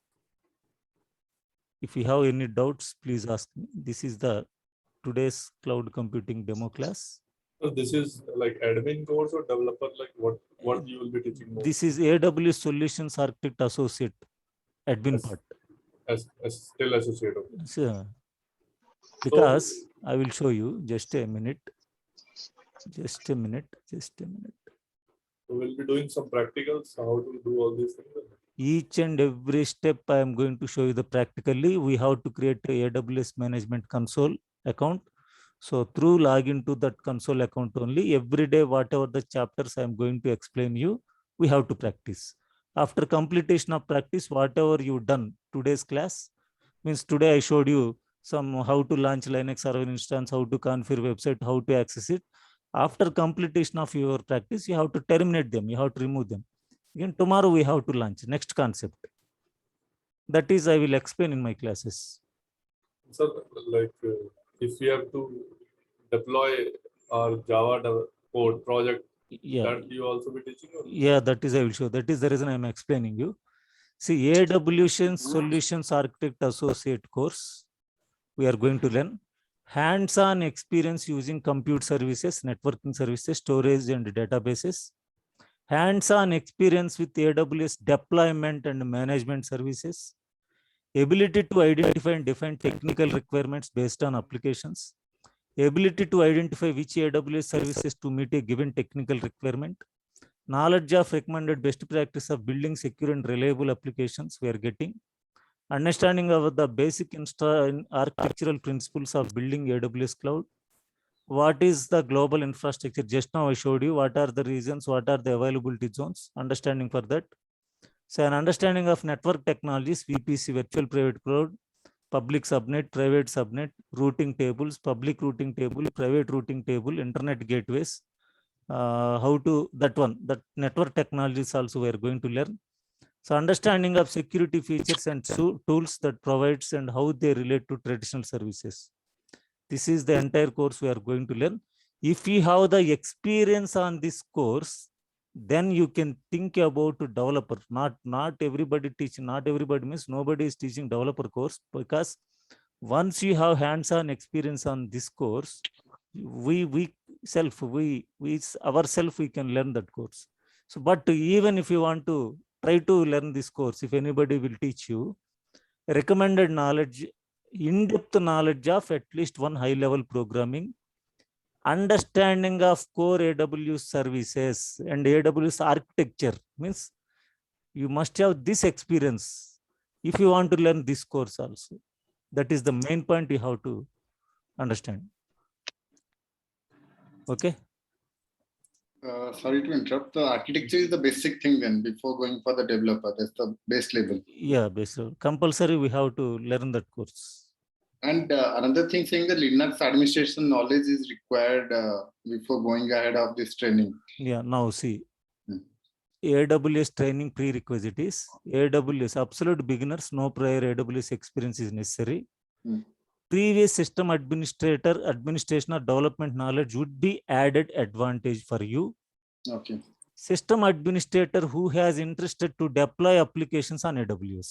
if you have any doubts, please ask me. This is the today's cloud computing demo class. So this is like admin course or developer, like what you will be teaching more? This is AWS Solutions Architect Associate admin Yes. part. As still associate. Okay. So, because I will show you just a minute. Just a minute. Just a minute. So we'll be doing some practicals, how to do all these things. Each and every step I am going to show you the practically. We have to create a AWS management console account. So through login to that console account only, every day, whatever the chapters I am going to explain you, we have to practice. After completion of practice, whatever you done today's class, means today I showed you some how to launch Linux server instance, how to configure website, how to access it. After completion of your practice, you have to terminate them, you have to remove them. Again, tomorrow we have to launch next concept. That is, I will explain in my classes. So like if we have to deploy our Java code project, Yeah, that you also be teaching? Or? yeah, that is I will show. That is the reason I am explaining you. See, AWS Solutions Architect Associate course, we are going to learn hands-on experience using compute services, networking services, storage and databases, hands-on experience with AWS deployment and management services, ability to identify and define technical requirements based on applications, ability to identify which AWS services to meet a given technical requirement, knowledge of recommended best practice of building secure and reliable applications we are getting, understanding of the basic architectural principles of building AWS cloud, what is the global infrastructure. Just now I showed you what are the reasons, what are the availability zones, understanding for that. So an understanding of network technologies, VPC, virtual private cloud, public subnet, private subnet, routing tables, public routing table, private routing table, internet gateways, how to, that network technologies also we are going to learn. So understanding of security features and tools that provides and how they relate to traditional services. This is the entire course we are going to learn. If you have the experience on this course, then you can think about developer. Not everybody teaching, not everybody means nobody is teaching developer course, because once you have hands-on experience on this course, we ourselves we can learn that course. So, but even if you want to try to learn this course, if anybody will teach you, recommended knowledge, in-depth knowledge of at least one high-level programming, understanding of core AWS services and AWS architecture, means you must have this experience if you want to learn this course also. That is the main point you have to understand. Okay. Sorry to interrupt. The architecture is the basic thing then before going for the developer. That's the base level. Yeah, basically compulsory we have to learn that course. And another thing saying the Linux administration knowledge is required before going ahead of this training. Yeah, now see, AWS training prerequisite is AWS absolute beginners, no prior AWS experience is necessary. Previous system administration or development knowledge would be added advantage for you. Okay. system administrator who has interested to deploy applications on AWS.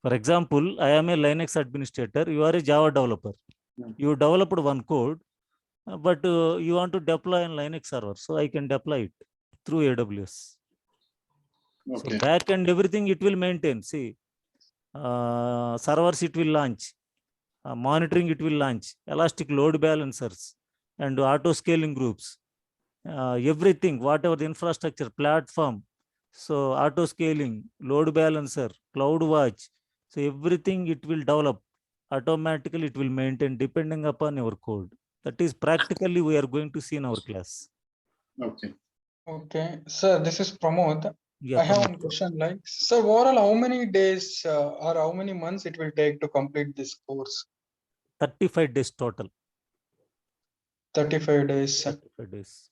For example, I am a Linux administrator, you are a Java developer. You developed one code, but you want to deploy on Linux server, so I can deploy it through AWS. So Okay. back end everything it will maintain. See, servers it will launch, monitoring it will launch, elastic load balancers and auto scaling groups, everything, whatever the infrastructure platform. So auto scaling, load balancer, CloudWatch. So everything it will develop automatically, it will maintain depending upon your code. That is practically we are going to see in our class. Okay. Okay, sir, this is Pramod. Yeah, I have Pramod. one question like, sir, overall, how many days or how many months it will take to complete this course? 35 days total. 35 days. 35 days.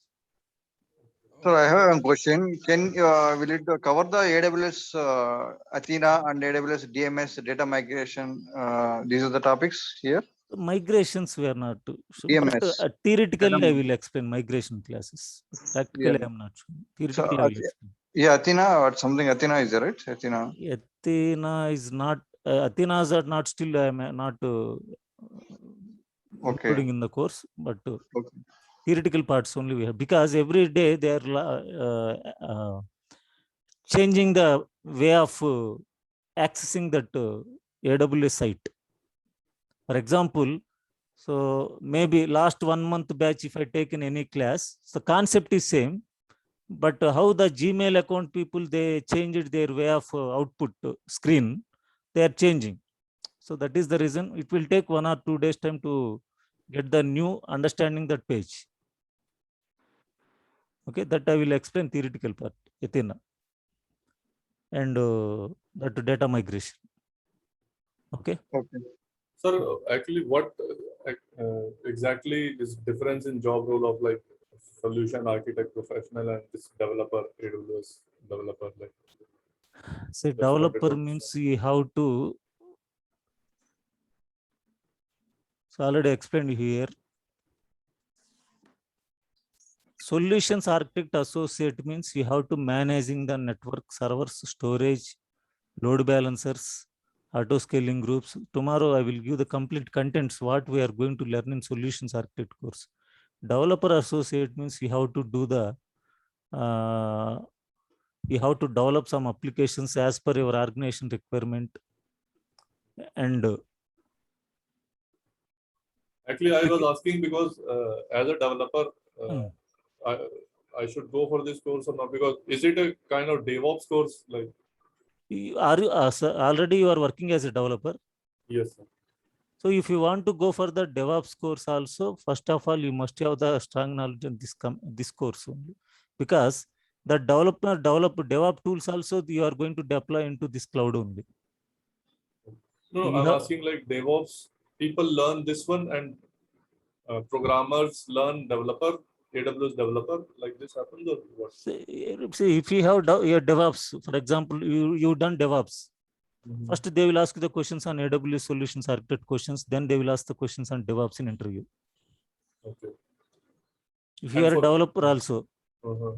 So I have one question. Will it cover the AWS Athena and AWS DMS data migration? These are the topics here. Migrations we are not too sure, but DMS. theoretically I will explain migration classes. Practically Yeah. I am not sure. Theoretically I will explain. Yeah, Athena or something. Athena is there, right? Athena. Athena is not, Athenas are not still, I am not Okay. including in the course, but Okay. theoretical parts only we have, because every day they are changing the way of accessing that AWS site. For example, so maybe last 1 month batch, if I take in any class, the concept is same, but how the Gmail account people, they changed their way of output screen, they are changing. So that is the reason it will take 1 or 2 days time to get the new understanding that page. Okay, that I will explain theoretical part, Athena, and that data migration. Okay. Okay. Sir, actually, what exactly is difference in job role of like solution architect professional and this developer, AWS developer? Like, Say wanted developer to means you have to, so already explained here. Solutions architect associate means you have to managing the network, servers, storage, load balancers, auto scaling groups. Tomorrow I will give the complete contents what we are going to learn in solutions architect course. Developer associate means you have to do the you have to develop some applications as per your organization requirement. And actually, I was asking because as a developer, I, I should go for this course or not? Because is it a kind of DevOps course? Like, are you already you are working as a developer? yes, sir. So if you want to go for the DevOps course also, first of all, you must have the strong knowledge in this course only, because the develop DevOps tools also you are going to deploy into this cloud only. No, You I'm have- asking like DevOps people learn this one and programmers learn developer, AWS developer, like this happens or what? See, if you have your DevOps, for example, you done DevOps. First, they will ask you the questions on AWS solutions architect questions. Then they will ask the questions on DevOps in interview. Okay. If you And are a for- developer also,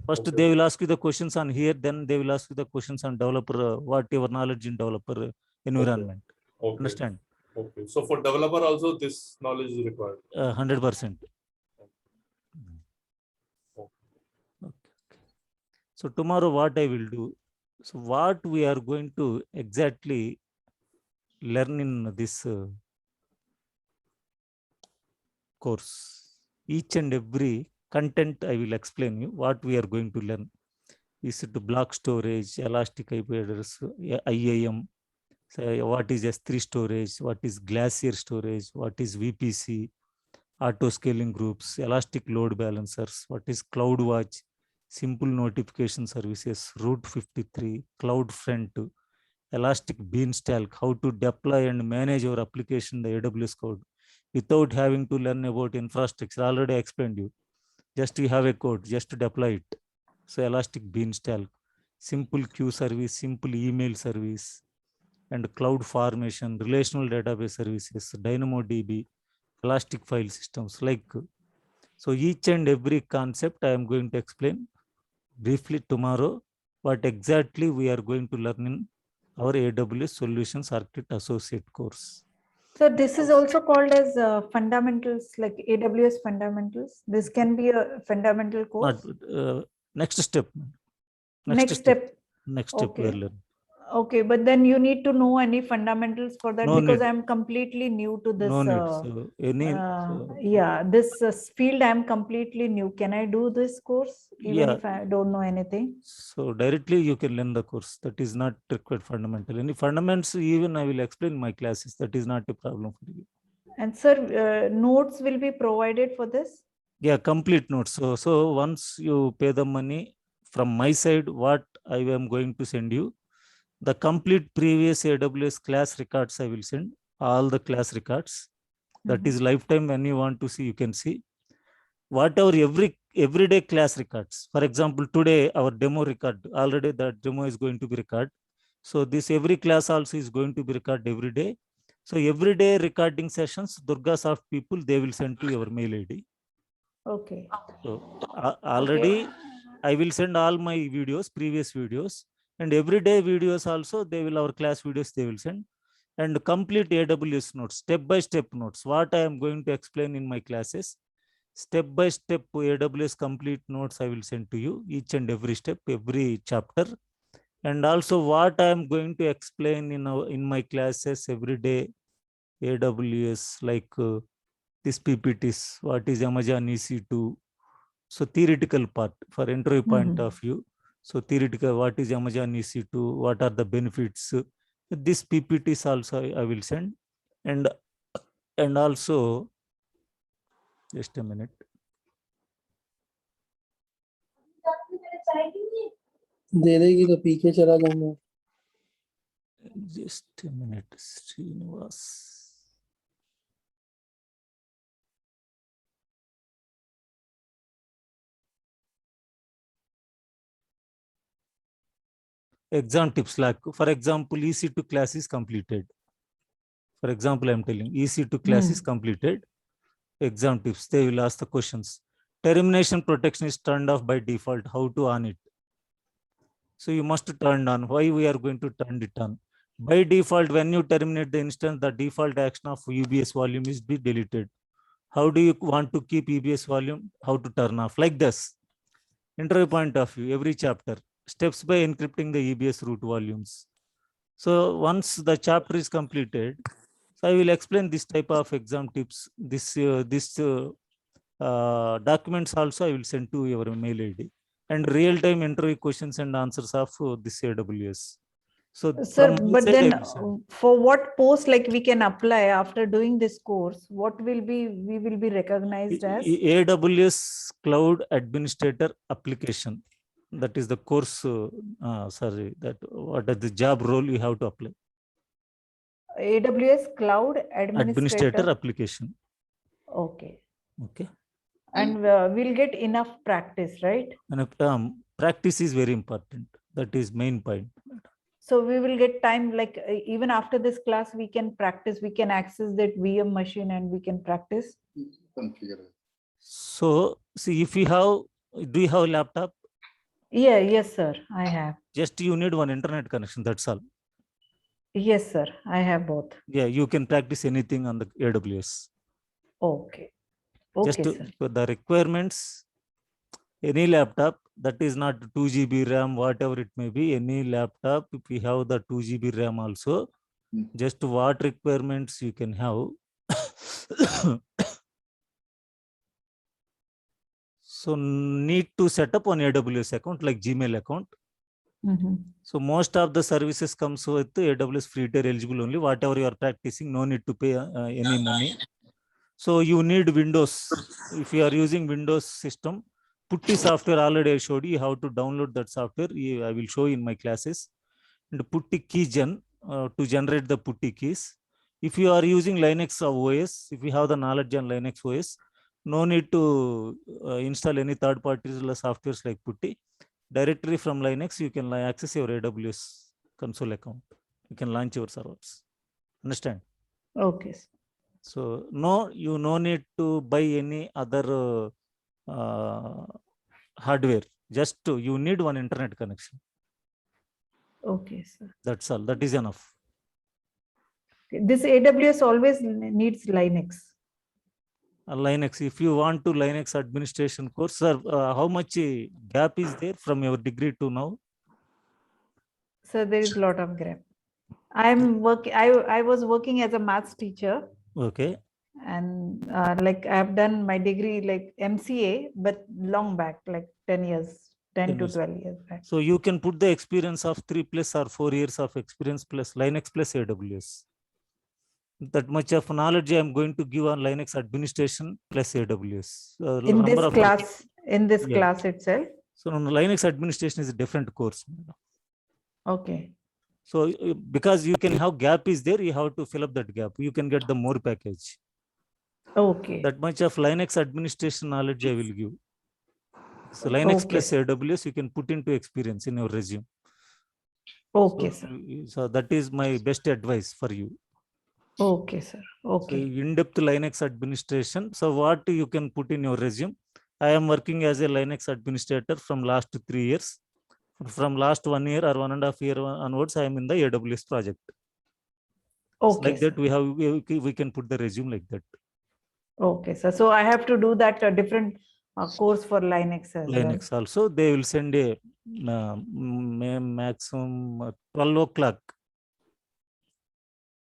first okay. they will ask you the questions on here. Then they will ask you the questions on developer, what your knowledge in developer environment. Okay. Understand? Okay. So for developer also this knowledge is required. 100%. Okay. So tomorrow what I will do, so what we are going to exactly learn in this course, each and every content I will explain you what we are going to learn. Is it block storage, elastic IP address, IAM, so what is S3 storage, what is Glacier storage, what is VPC, auto scaling groups, elastic load balancers, what is CloudWatch, simple notification services, Route 53, CloudFront, elastic beanstalk, how to deploy and manage your application in the AWS code without having to learn about infrastructure. Already explained you. Just you have a code, just to deploy it. So elastic beanstalk, simple queue service, simple email service, and cloud formation, relational database services, DynamoDB, elastic file systems like. So each and every concept I am going to explain briefly tomorrow, what exactly we are going to learn in our AWS Solutions Architect Associate course. So this is also called as fundamentals, like AWS fundamentals. This can be a fundamental Not, course. next step. Next step. Next step we are Okay. learning. Okay, but then you need to know any fundamentals for that No because need. I'm completely new to this. No need. So This field I'm completely new. Can I do this course even Yeah. if I don't know anything? So directly you can learn the course. That is not required fundamental. Any fundamentals even I will explain in my classes. That is not a problem for you. And sir, notes will be provided for this? Yeah, complete notes. So once you pay the money from my side, what I am going to send you, the complete previous AWS class records I will send, all the class records. That is lifetime. When you want to see, you can see. Whatever everyday class records. For example, today our demo record, already that demo is going to be recorded. So this every class also is going to be recorded every day. So everyday recording sessions, Durgasoft people, they will send to your mail ID. Okay. So already I will send all my videos, previous videos, and everyday videos also, they will, our class videos, they will send. And complete AWS notes, step-by-step notes, what I am going to explain in my classes, step-by-step AWS complete notes I will send to you, each and every step, every chapter. And also what I am going to explain in my classes every day, AWS, like this PPTs, what is Amazon EC2. So theoretical part for interview point of view. So theoretical, what is Amazon EC2, what are the benefits? This PPTs also I will send. And also, just a minute. दे देगी तो P के चला जाऊंगा. Just a minute, Srinivas. Exam tips, like for example, EC2 class is completed. For example, I'm telling EC2 class is completed. Exam tips, they will ask the questions. Termination protection is turned off by default. How to on it? So you must turn on. Why we are going to turn it on? By default, when you terminate the instance, the default action of EBS volume is be deleted. How do you want to keep EBS volume? How to turn off? Like this. Interview point of view, every chapter. Steps by encrypting the EBS root volumes. So once the chapter is completed, so I will explain this type of exam tips. This documents also I will send to your mail ID, and real-time interview questions and answers of this AWS. So Sir, from but side, I then will send. for what post like we can apply after doing this course, what will be, we will be recognized as? AWS Cloud Administrator Application. That is the course, sorry, that what is the job role you have to apply. AWS Cloud Administrator. Application. Okay. Okay. And we'll get enough practice, right? And practice is very important. That is main point. So we will get time, like even after this class, we can practice, we can access that VM machine and we can practice. Configure. So see, if you have, do you have a laptop? Yeah, yes, sir, I have. Just you need one internet connection, that's all. Yes, sir, I have both. Yeah, you can practice anything on the AWS. Okay. Okay, Just sir. the requirements, any laptop that is not 2 GB RAM, whatever it may be, any laptop, if we have the 2 GB RAM also, just what requirements you can have. So need to set up an AWS account like Gmail account. So most of the services comes with the AWS free tier eligible only. Whatever you are practicing, no need to pay any money. So you need Windows. If you are using Windows system, Putty software already I showed you how to download that software. I will show in my classes. And Putty keygen to generate the Putty keys. If you are using Linux OS, if you have the knowledge on Linux OS, no need to install any third-party softwares like Putty. Directly from Linux, you can access your AWS console account. You can launch your servers. Understand? Okay. So no need to buy any other hardware. Just you need one internet connection. Okay, sir. That's all. That is enough. This AWS always needs Linux. Linux. If you want to Linux administration course, sir, how much gap is there from your degree to now? So there is a lot of gap. I was working as a maths teacher, Okay. and like I've done my degree like MCA, but long back, like 10 years, 10 10 to years. 12 years back. So you can put the experience of 3+ or 4 years of experience plus Linux plus AWS. That much of knowledge I am going to give on Linux administration plus AWS. In Number this of- class, Yeah. class itself. So Linux administration is a different course. Okay. So because you can have gap is there, you have to fill up that gap. You can get the more package. Okay. That much of Linux administration knowledge I will give. So Linux plus AWS you can put into experience in your resume. Okay, So, sir. so that is my best advice for you. Okay, sir. So Okay. in-depth Linux administration. So what you can put in your resume? I am working as a Linux administrator from last 3 years. From last 1 year or 1.5 year onwards, I am in the AWS project. Okay. Like that, sir. we can put the resume like that. Okay, sir. So I have to do that different course for Linux as well. Linux also, they will send a maximum 12 o'clock.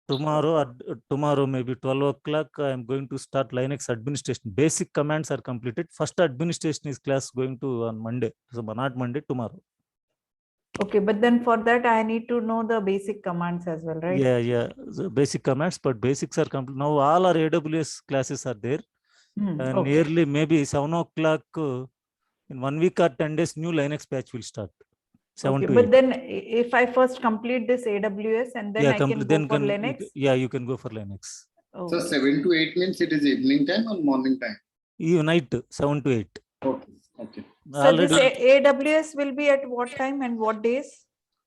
Tomorrow maybe 12 o'clock, I am going to start Linux administration. Basic commands are completed. First administration is class going to on Monday. So not Monday, tomorrow. Okay, but then for that I need to know the basic commands as well, right? Yeah. The basic commands, but basics are complete. Now all our AWS classes are there. And Okay. nearly maybe 7 o'clock in 1 week or 10 days, new Linux patch will start. 7 Okay, to but 8. then if I first complete this AWS and then I can go for Linux. You can go for Linux. So Okay. 7 to 8 means it is evening time or morning time? Night 7 to 8. Okay. Okay. So this Already AWS will be at what time and what days?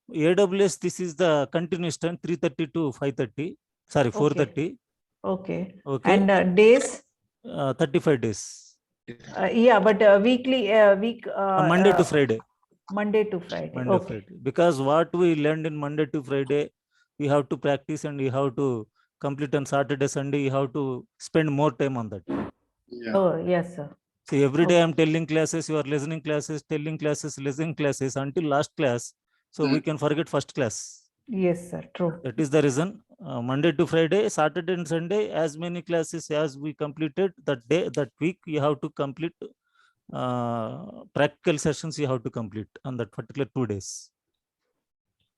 AWS, this is the continuous time 3:30 to 5:30. Sorry, 4:30. Okay. Okay. And days? 35 days. Yeah, but weekly week. Monday to Friday. Monday to Friday. Monday Okay. Friday. Because what we learned in Monday to Friday, we have to practice and we have to complete on Saturday, Sunday. You have to spend more time on that. Yeah. Oh, yes, sir. See, every day I'm telling classes, you are listening classes, telling classes, listening classes until last class. So we can forget first class. Yes, sir. True. That is the reason. Monday to Friday, Saturday and Sunday, as many classes as we completed that day, that week, you have to complete practical sessions. You have to complete on that particular 2 days.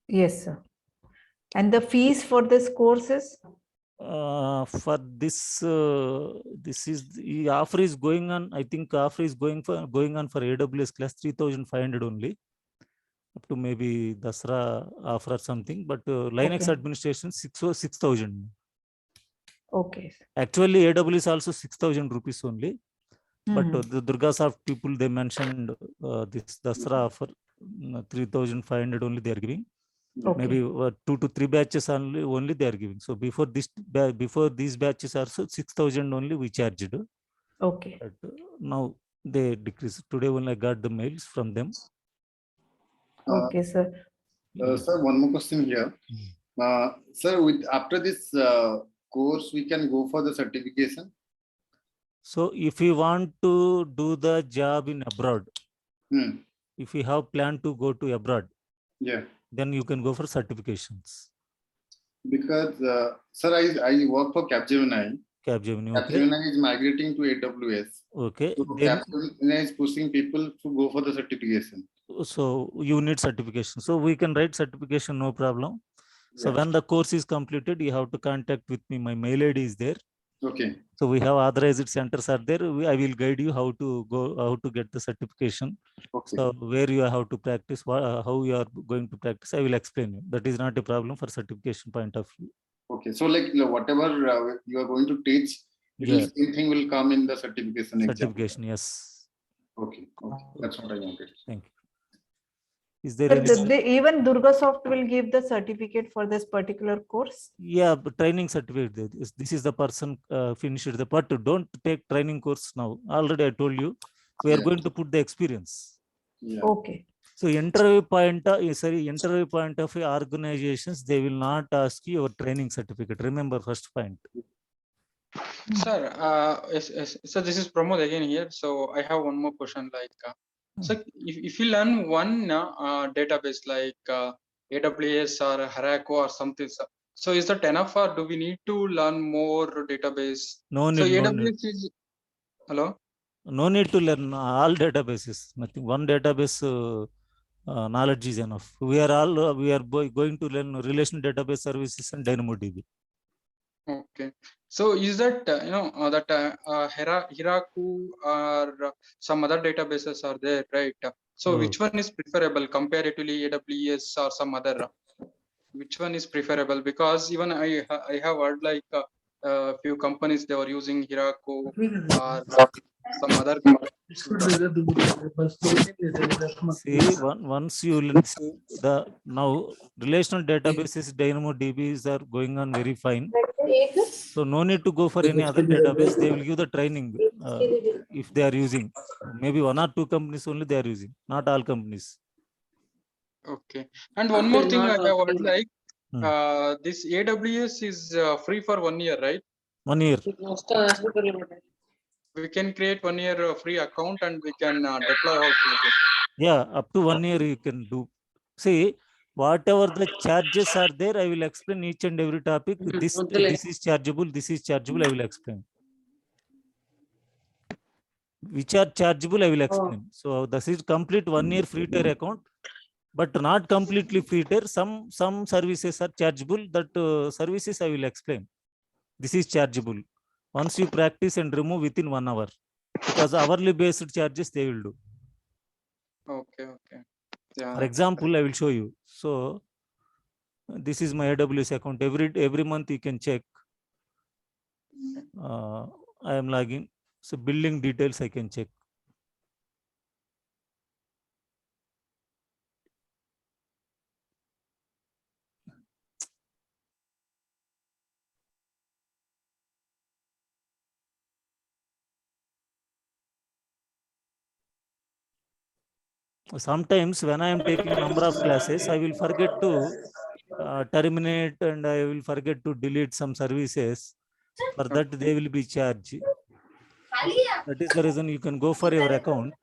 Yes, sir. And the fees for this courses? For this, this is the offer is going on. I think offer is going on for AWS class 3,500 only. Up to maybe Dasra offer or something, but Linux Okay. administration 6,000. Okay. Actually, AWS also 6,000 rupees only. But Mhm. the Durgasoft people, they mentioned this Dasra offer 3,500 only they are giving. Okay. Maybe 2 to 3 batches only they are giving. So before these batches also 6,000 only we charged. Okay. But now they decrease. Today only I got the mails from them. Okay, sir. Sir, one more question here. Sir, after this course, we can go for the certification. So if you want to do the job in abroad, if you have planned to go to abroad, Yeah. then you can go for certifications. Because, sir, I work for Capgemini. Capgemini, okay. Capgemini is migrating to AWS. Okay. So Then, Capgemini is pushing people to go for the certification. so you need certification. So we can write certification, no problem. So Yeah. when the course is completed, you have to contact with me. My mail ID is there. Okay. So we have authorized centers are there. I will guide you how to go, how to get the certification. Okay. So where you have to practice, how you are going to practice, I will explain you. That is not a problem for certification point of view. Okay. So like whatever you are going to teach, Yeah. same thing will come in the certification exam. Certification, yes. Okay. Okay. That's what I wanted. Thank you. Is there But any? even Durgasoft will give the certificate for this particular course? Yeah, but training certificate. This is the person finished the part. Don't take training course now. Already I told you, We are Yeah. going to put the experience. Yeah. Okay. So interview point of organizations, they will not ask you your training certificate. Remember first point. Sir, yes, so this is Pramod again here. So I have one more question. Like, so if you learn one database like AWS or Heroku or something, so is that enough, or do we need to learn more database? No So need, AWS is hello. no need to learn all databases. Nothing. One database knowledge is enough. We are going to learn relational database services and DynamoDB. Okay. So is that Heroku or some other databases are there, right? So Oh. which one is preferable comparatively AWS or some other? Which one is preferable? Because even I have heard like a few companies they were using Heroku or some other. See, once you learn the now relational databases, DynamoDBs are going on very fine. So no need to go for any other database. They will give the training if they are using. Maybe one or two companies only they are using, not all companies. Okay. And one more thing I have heard like Hmm. this AWS is free for 1 year, right? 1 year. We can create 1 year free account and we can deploy our project. Yeah, up to 1 year you can do. See, whatever the charges are there, I will explain each and every topic. This is chargeable, this is chargeable, I will explain. Which are chargeable, I will explain. So this is complete 1 year free tier account, but not completely free tier. Some services are chargeable. That services I will explain. This is chargeable. Once you practice and remove within 1 hour, because hourly based charges they will do. Okay, okay. Yeah. For example, I will show you. So this is my AWS account. Every month you can check. I am logging. So billing details I can check. Sometimes when I am taking number of classes, I will forget to terminate and I will forget to delete some services. For that, they will be charged. That is the reason you can go for your account.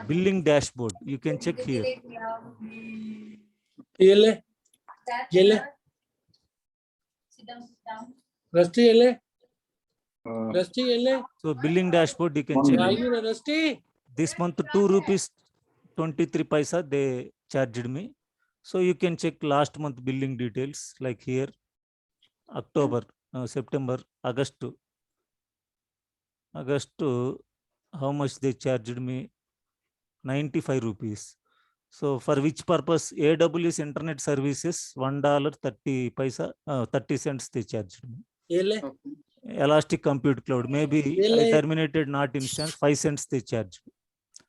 Billing dashboard, you can check here. So billing dashboard, you can check. This month 2 rupees 23 paisa they charged me. So you can check last month billing details like here, October, September, August, how much they charged me? 95 rupees. So for which purpose? AWS internet services, $1.30, 30 cents they charged me. Elastic Compute Cloud, maybe I terminated not instance, 5 cents they charge.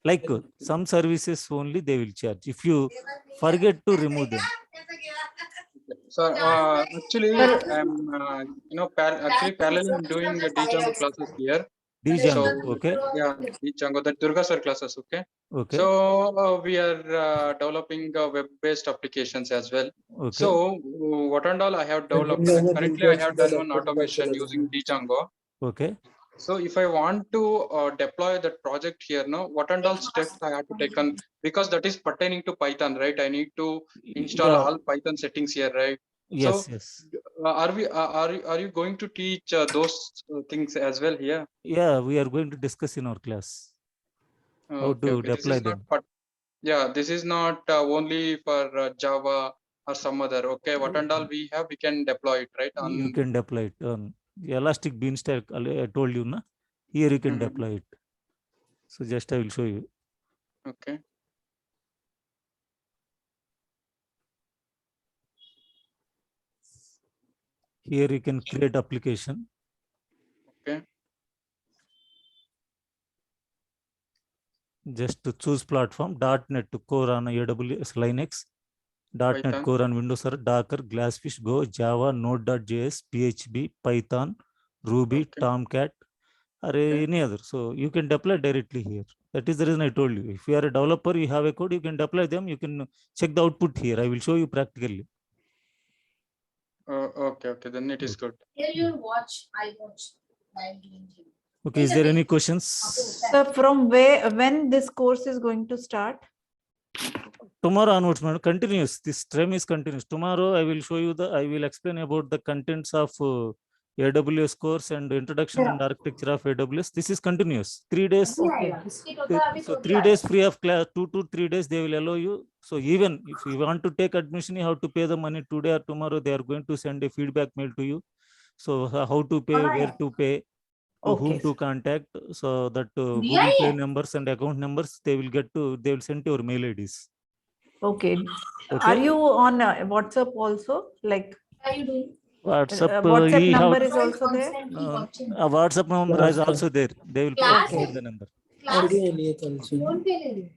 Like some services only they will charge. If you forget to remove them. So actually, I'm actually parallel I'm doing the Django classes here. Django, okay. Yeah, Django, the Durga sir classes, okay. Okay. So we are developing web-based applications as well. Okay. So what and all I have developed. Currently, I have done one automation using Django. Okay. So if I want to deploy that project here, no, what and all steps I have to take on, because that is pertaining to Python, right? I need to install all Python settings here, right? Yes, so, yes. Are you going to teach those things as well here? Yeah, we are going to discuss in our class how to deploy them. Yeah, this is not only for Java or some other. Okay, what and all we have, we can deploy it, right? You can deploy it on Elastic Beanstalk. I told you, na? Here you can deploy it. So just I will show you. Okay. Here you can create application. Okay. Just to choose platform, .NET Core on AWS Linux, .NET Core on Windows Server, Docker, Glassfish, Go, Java, Node.js, PHP, Python, Ruby, Tomcat, or any other. So you can deploy directly here. That is the reason I told you. If you are a developer, you have a code, you can deploy them. You can check the output here. I will show you practically. Okay, then it is good. Here you watch, I watch. While doing gym. Okay, is there any questions? So from when this course is going to start? Tomorrow onwards, madam, continuous. This stream is continuous. Tomorrow I will show you I will explain about the contents of AWS course and introduction and architecture of AWS. This is continuous. 3 days. So 3 days free of class, 2 to 3 days they will allow you. So even if you want to take admission, you have to pay the money today or tomorrow. They are going to send a feedback mail to you. So how to pay, where to pay, whom to contact. So that Google Pay numbers and account numbers, they will send your mail IDs. Okay. Are you on WhatsApp also? Like How are you doing? WhatsApp, WhatsApp number is also there? a WhatsApp number is also there. They will provide the number. Class? Audio नहीं है कल से Phone पे ले लो.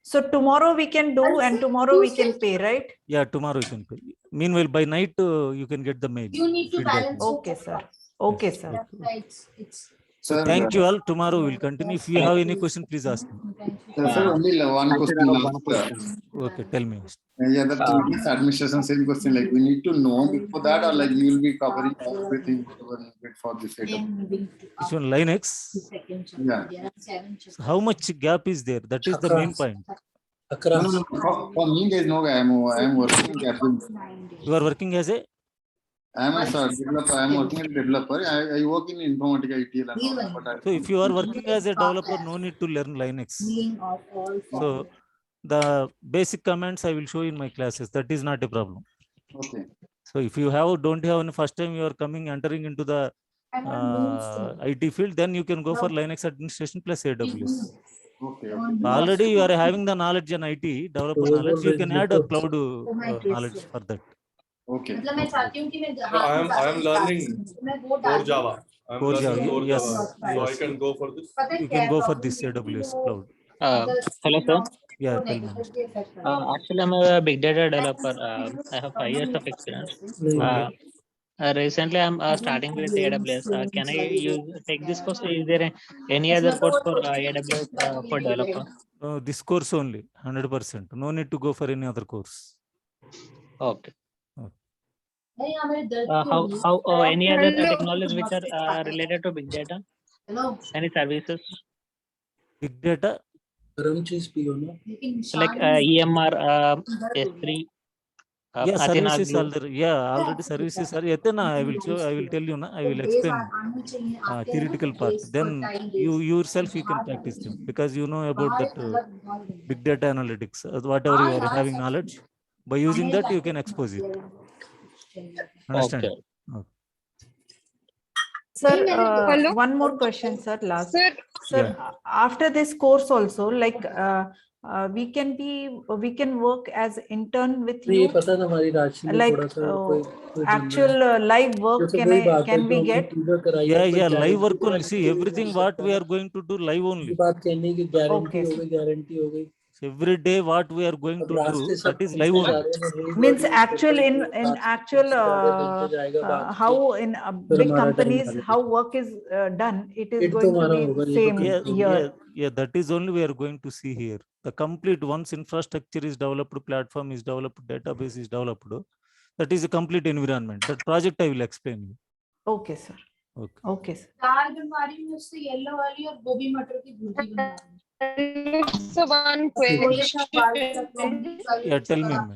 So tomorrow we can do and tomorrow we can pay, right? Yeah, tomorrow you can pay. Meanwhile, by night you can get the mail. You need to feedback balance. mail. Okay, sir. Okay, Yes, sir. okay. It's So thank you all. Tomorrow we'll continue. If you have any question, please ask me. Sir, only one question last. Okay, tell me. Yeah, the previous administration same question, like we need to know before that, or like you will be covering everything whatever needed for this setup. This one Linux. Yeah. There are 7 So how much gap is there? That is the main point. No, अकरा for me there is no guy. I am working in Captain. You are working as a I am a developer. I am working as a developer. I work in Informatica ETL and all, but so if you are working as a developer, no need to learn Linux. Healing of all So the basic commands I will show in my classes. That is not a problem. okay. So if you don't have any first time you are entering into the IT field, then you can go for Linux administration plus AWS. Okay. Already you are having the knowledge in IT, developer knowledge, you can add a cloud knowledge for that. Okay. मतलब मैं चाहती हूँ कि मैं I am learning मैं वो Core डाल Java. I am Core learning Java, Core yes, Java. So I yes. can go for this. पता है You क्या can go for problem this है? AWS वो cloud. Hello, sir. Yeah, वो tell me. negatively affect करता है. Actually, I'm a big data developer. I have 5 years of experience. Recently, I'm starting with AWS. Can I take this course? Is there any other course for AWS for developer? This course only, 100%. No need to go for any other course. Okay. नहीं हमारे दर्द क्यों नहीं? How any other technologies which are related to big data? Hello. Any services Big data, गरम चीज पियो ना लेकिन like EMR, S3, yeah, Athena services Glue? are there. Yeah, already services are. Athena, I will tell you now. I will explain theoretical part. Then you yourself you can practice them because you know about that big data analytics. Whatever you are having knowledge, by using that you can expose it. Understand? Okay. Sir, Hello? one more question, sir. Last. Sir, After this course also, like we can work as intern with ये you. पता था हमारी राशि में Like थोड़ा सा कोई actual live work can we get? Yeah, live work only. See, everything what we are going to do live only. बात कहने की गारंटी Okay, हो गई गारंटी हो गई Every day what we are going to do, that is live only. Means actual in actual how in big companies how work is done, it is going to be same here. Yeah, that is only we are going to see here. The complete once infrastructure is developed, platform is developed, database is developed, that is a complete environment. That project I will explain you. Okay, sir. Okay. Okay, sir. दाल बनवारी में उससे yellow वाली और गोभी मटर की bhurji Banwari. so one question. Yeah, tell me, ma'am.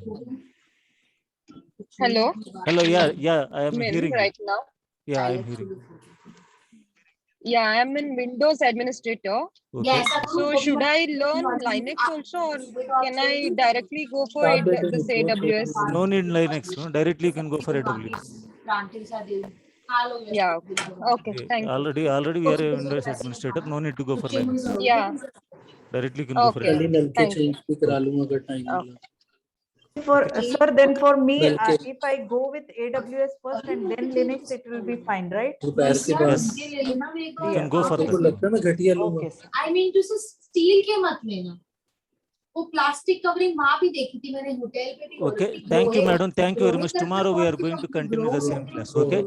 Hello, Hello, yeah, I am Mary, hearing. right now. Yeah, I am hearing. Yeah, I am in Windows administrator. Okay. So should I learn Linux also, or can I directly go for this AWS? No need Linux. No, directly you can go for AWS. Yeah. Okay. Thank you. Already we are a Windows administrator. No need to go for Linux. Yeah. Directly you can go for Okay. AWS. Thank you. Change भी करा लूंगा अगर time मिला For sir, then for me, Well, if I go with AWS first and then Linux, it will be fine, right? दोपहर के बाद Yes. You can go for आपको that. लगता है मैं घटिया लूंगा Okay, sir. I mean to say steel के मत लेना. वो प्लास्टिक कवरिंग वहां भी देखी थी मैंने होटल पे भी. Okay. Thank you, madam. Thank you very much. Tomorrow we are going to continue the same class. Okay.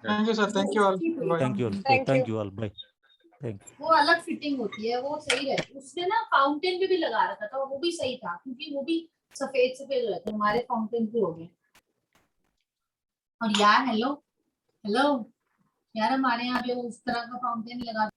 Thank you, sir. Thank you all. Bye. Thank you all. Thank Thank you. you all. Bye. Thank you. वो अलग fitting होती है, वो सही रहती है। उसने ना फाउंटेन पे भी लगा रखा था, वो भी सही था क्योंकि वो भी सफेद सफेद रहते, हमारे फाउंटेन पे हो गए। और यार हेलो हेलो यार, हमारे यहाँ पे उस तरह का फाउंटेन लगा